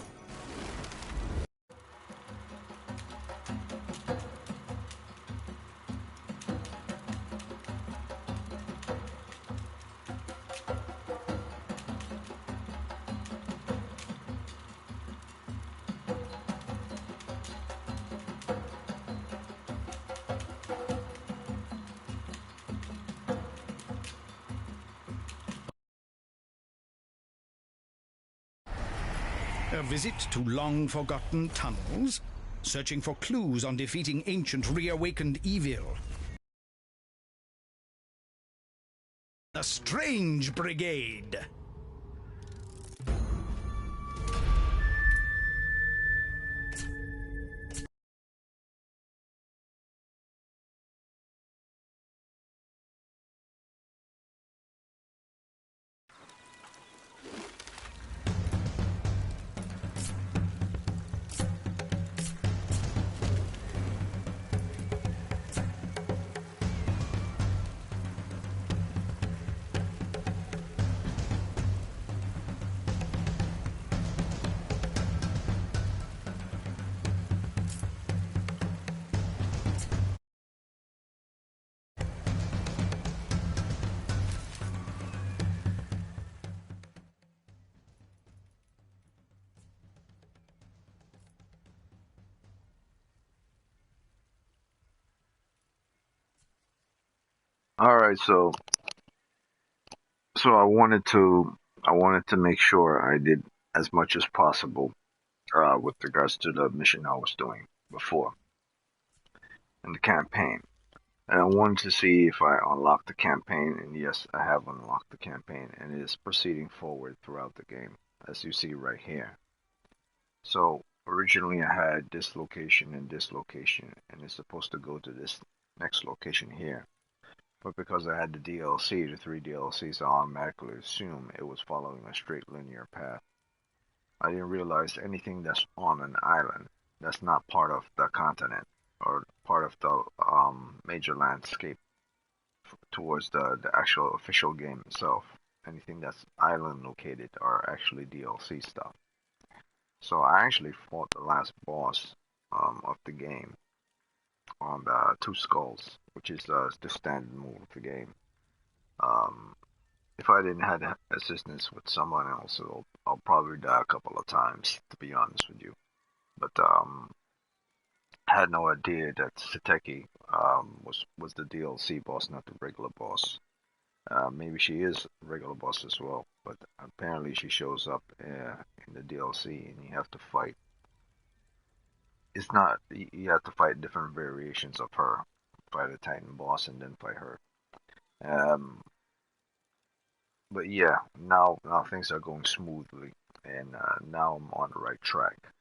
A visit to long-forgotten tunnels, searching for clues on defeating ancient reawakened evil. The Strange Brigade! All right, so I wanted to make sure I did as much as possible with regards to the mission I was doing before in the campaign. And I wanted to see if I unlocked the campaign, and yes, I have unlocked the campaign, and it is proceeding forward throughout the game, as you see right here. So originally I had this location, and it's supposed to go to this next location here. But because I had the DLC, the 3 DLCs, I automatically assumed it was following a straight linear path. I didn't realize anything that's on an island that's not part of the continent or part of the major landscape towards the actual official game itself. Anything that's island located are actually DLC stuff. So I actually fought the last boss of the game on the Two Skulls, which is the standard move of the game. Um, if I didn't have assistance with someone else, I'll probably die a couple of times, to be honest with you. But I had no idea that Sateki was the DLC boss, not the regular boss. Maybe she is a regular boss as well, but apparently she shows up in the DLC, and you have to fight. It's not you have to fight different variations of her. Fight a Titan boss and then fight her. Um, but yeah, now things are going smoothly, and now I'm on the right track.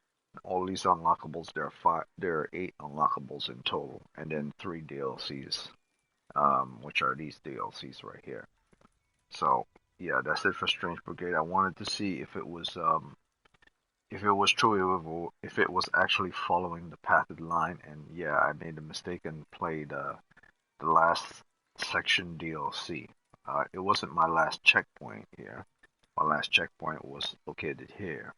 All these unlockables, there are 8 unlockables in total, and then 3 DLCs, which are these DLCs right here. So yeah, that's it for Strange Brigade. I wanted to see if it was true, if it was actually following the pathed line, and yeah, I made a mistake and played the last section DLC. It wasn't my last checkpoint here. My last checkpoint was located here,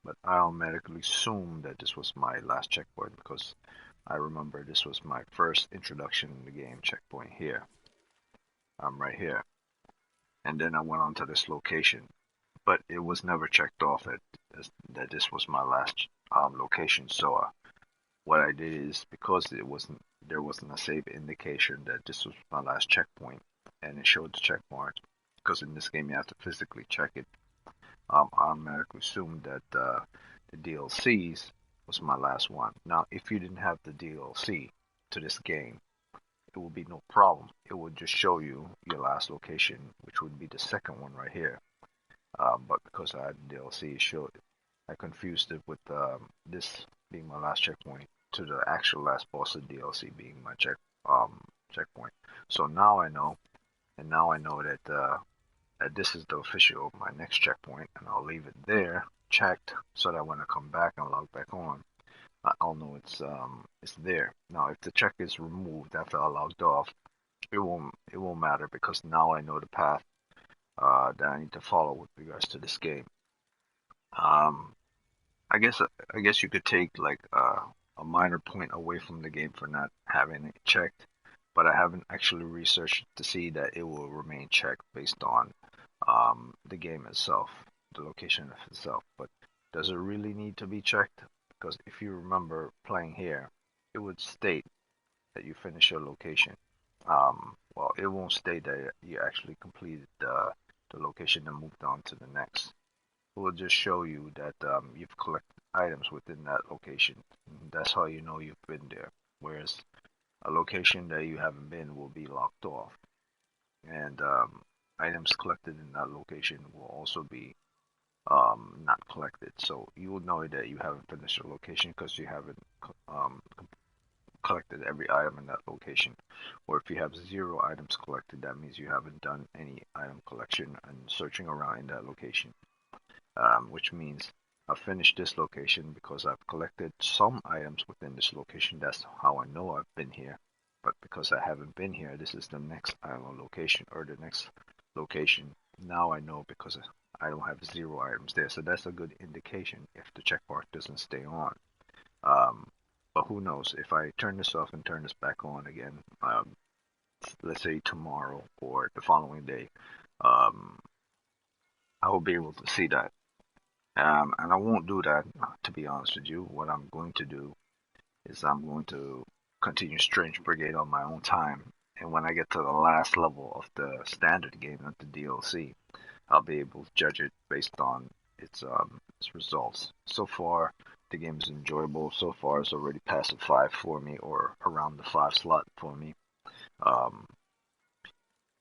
but I automatically assumed that this was my last checkpoint because I remember this was my first introduction in the game checkpoint here. I'm right here, and then I went on to this location, but it was never checked off that this was my last location. So what I did is, because there wasn't a save indication that this was my last checkpoint, and it showed the check mark, because in this game you have to physically check it. I automatically assumed that the DLCs was my last one. Now, if you didn't have the DLC to this game, it would be no problem. It would just show you your last location, which would be the second one right here. but because I had the DLC, showed I confused it with this being my last checkpoint to the actual last boss of DLC being my checkpoint. So now I know, and now I know that this is the official my next checkpoint, and I'll leave it there checked so that when I come back and log back on, I'll know it's there. Now, if the check is removed after I logged off, it won't matter because now I know the path that I need to follow with regards to this game. Um, I guess you could take like a minor point away from the game for not having it checked, but I haven't actually researched to see that it will remain checked based on the game itself, the location of itself. But does it really need to be checked? Because if you remember playing here, it would state that you finish your location. Well, it won't state that you actually completed the location and moved on to the next. It will just show you that you've collected items within that location. That's how you know you've been there. Whereas a location that you haven't been will be locked off, and items collected in that location will also be not collected. So you will know that you haven't finished your location because you haven't um, collected every item in that location. Or if you have 0 items collected, that means you haven't done any item collection and searching around in that location. Which means I've finished this location because I've collected some items within this location. That's how I know I've been here. But because I haven't been here, this is the next island location or the next location. Now I know because I don't have 0 items there. So that's a good indication if the check mark doesn't stay on. Um, but who knows? If I turn this off and turn this back on again, let's say tomorrow or the following day, um, I will be able to see that. And I won't do that, to be honest with you. What I'm going to do is I'm going to continue Strange Brigade on my own time. And when I get to the last level of the standard game, not the DLC, I'll be able to judge it based on its results. So far, the game is enjoyable. So far, it's already past the 5 for me, or around the 5 slot for me. Um,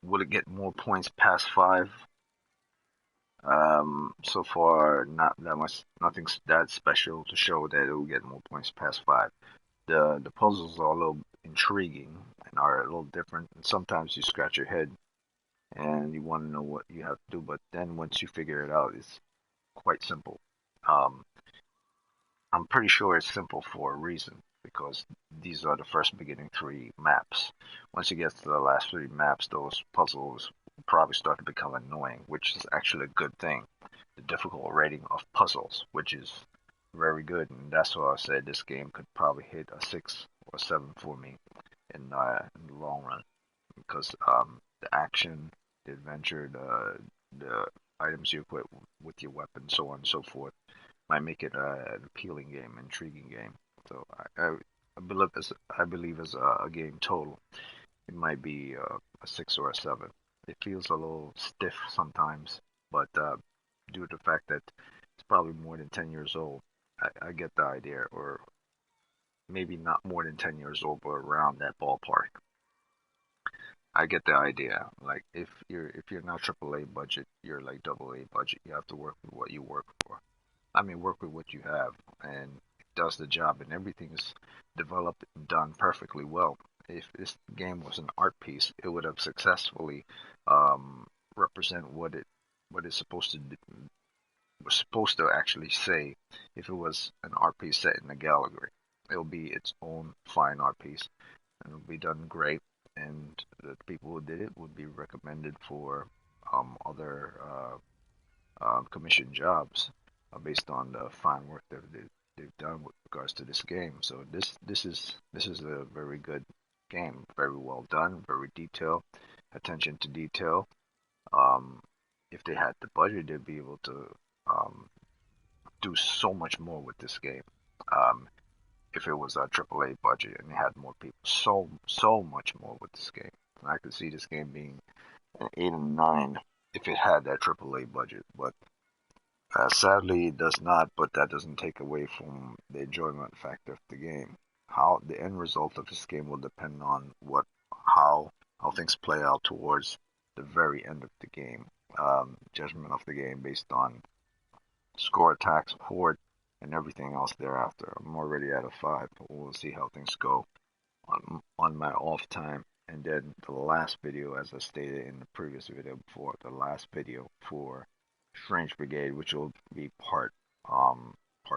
will it get more points past 5? So far, not that much, nothing that special to show that it will get more points past 5. The puzzles are a little intriguing and are a little different. And sometimes you scratch your head and you want to know what you have to do, but then once you figure it out, it's quite simple. Um, I'm pretty sure it's simple for a reason because these are the first beginning 3 maps. Once you get to the last 3 maps, those puzzles will probably start to become annoying, which is actually a good thing. The difficult rating of puzzles, which is very good, and that's why I said this game could probably hit a 6 or 7 for me in the long run because the action, the adventure, the items you equip with your weapon, so on and so forth, might make it an appealing game, intriguing game. So I believe as a game total, it might be a 6 or a 7. It feels a little stiff sometimes, but due to the fact that it's probably more than 10 years old, I get the idea, or maybe not more than 10 years old, but around that ballpark. I get the idea. Like if you're not AAA budget, you're like AA budget. You have to work with what you work for. I mean, work with what you have, and it does the job, and everything is developed and done perfectly well. If this game was an art piece, it would have successfully represent what it's supposed to do, was supposed to actually say if it was an art piece set in a gallery. It'll be its own fine art piece, and it'll be done great. And the people who did it would be recommended for other commission jobs based on the fine work that they've done with regards to this game. So this is a very good game, very well done, very detailed, attention to detail. Um, if they had the budget, they'd be able to um, do so much more with this game. Um, if it was a AAA budget and they had more people, so much more with this game. And I could see this game being an 8 and 9 if it had that AAA budget, but sadly it does not. But that doesn't take away from the enjoyment factor of the game. How the end result of this game will depend on how things play out towards the very end of the game, judgment of the game based on score, attack, support, and everything else thereafter. I'm already at a 5, but we'll see how things go on my off time. And then the last video, as I stated in the previous video before, the last video for Strange Brigade, which will be part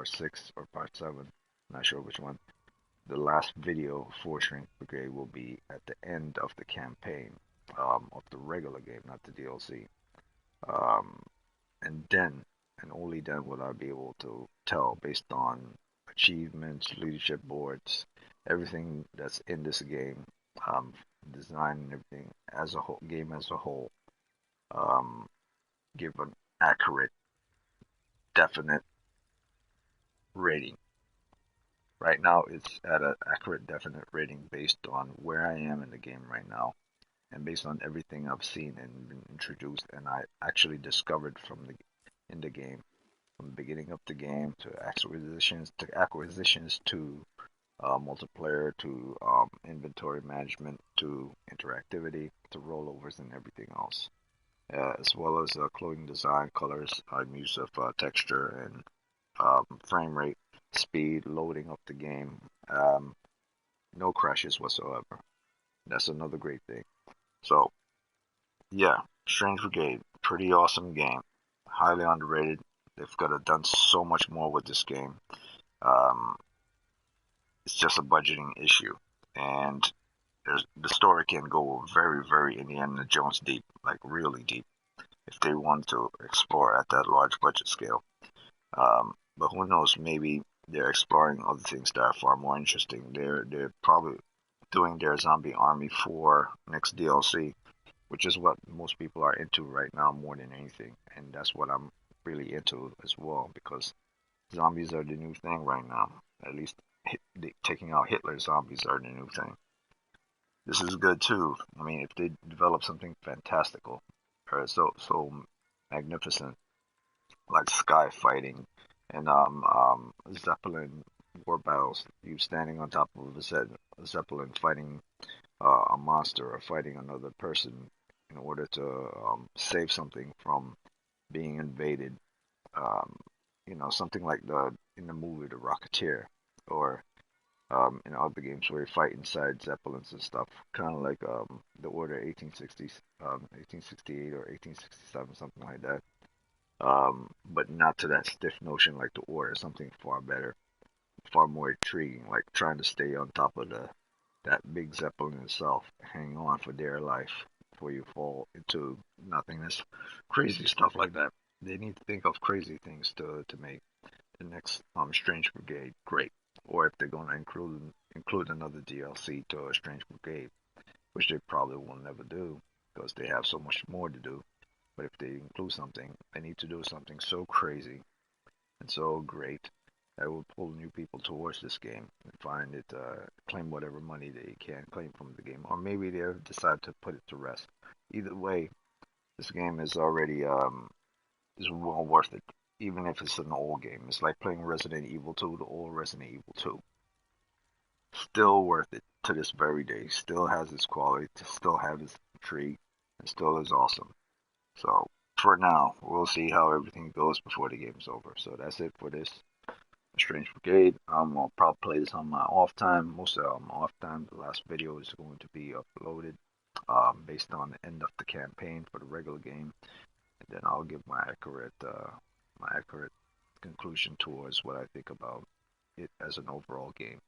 6 or part 7, not sure which one. The last video for Strange Brigade will be at the end of the campaign of the regular game, not the DLC. And then, and only then, will I be able to tell based on achievements, leadership boards, everything that's in this game, design and everything as a whole, game as a whole, give an accurate, definite rating. Right now, it's at an accurate, definite rating based on where I am in the game right now, and based on everything I've seen and been introduced, and I actually discovered in the game, from the beginning of the game to acquisitions to multiplayer to inventory management to interactivity to rollovers and everything else, as well as clothing design, colors, use of texture and frame rate, speed, loading up the game, no crashes whatsoever. That's another great thing. So, yeah, Strange Brigade, pretty awesome game, highly underrated. They've got to done so much more with this game. It's just a budgeting issue, and the story can go very, very Indiana Jones deep, like really deep, if they want to explore at that large budget scale. But who knows? Maybe they're exploring other things that are far more interesting. They're probably doing their zombie army for next DLC, which is what most people are into right now more than anything, and that's what I'm really into as well, because zombies are the new thing right now. At least taking out Hitler zombies are the new thing. This is good too. I mean, if they develop something fantastical, or so magnificent, like sky fighting and Zeppelin war battles, you standing on top of a Zeppelin fighting a monster or fighting another person in order to save something from being invaded. Um, something like in the movie The Rocketeer, or in other games where you fight inside Zeppelins and stuff, kind of like the Order 1860s, 1868 or 1867, something like that. But not to that stiff notion like the Order, something far better, far more intriguing, like trying to stay on top of that big Zeppelin itself, hang on for dear life before you fall into nothingness. Crazy stuff like that. They need to think of crazy things to make the next Strange Brigade great. Or if they're going to include another DLC to a Strange Brigade, which they probably will never do because they have so much more to do. But if they include something, they need to do something so crazy and so great that will pull new people towards this game and find it, claim whatever money they can claim from the game, or maybe they'll decide to put it to rest. Either way, this game is already is well worth it, even if it's an old game. It's like playing Resident Evil 2, the old Resident Evil 2. Still worth it to this very day. Still has its quality, still have its intrigue, and still is awesome. So, for now, we'll see how everything goes before the game's over. So that's it for this Strange Brigade. I'll probably play this on my off time. Most of my off time. The last video is going to be uploaded based on the end of the campaign for the regular game. And then I'll give my accurate conclusion towards what I think about it as an overall game.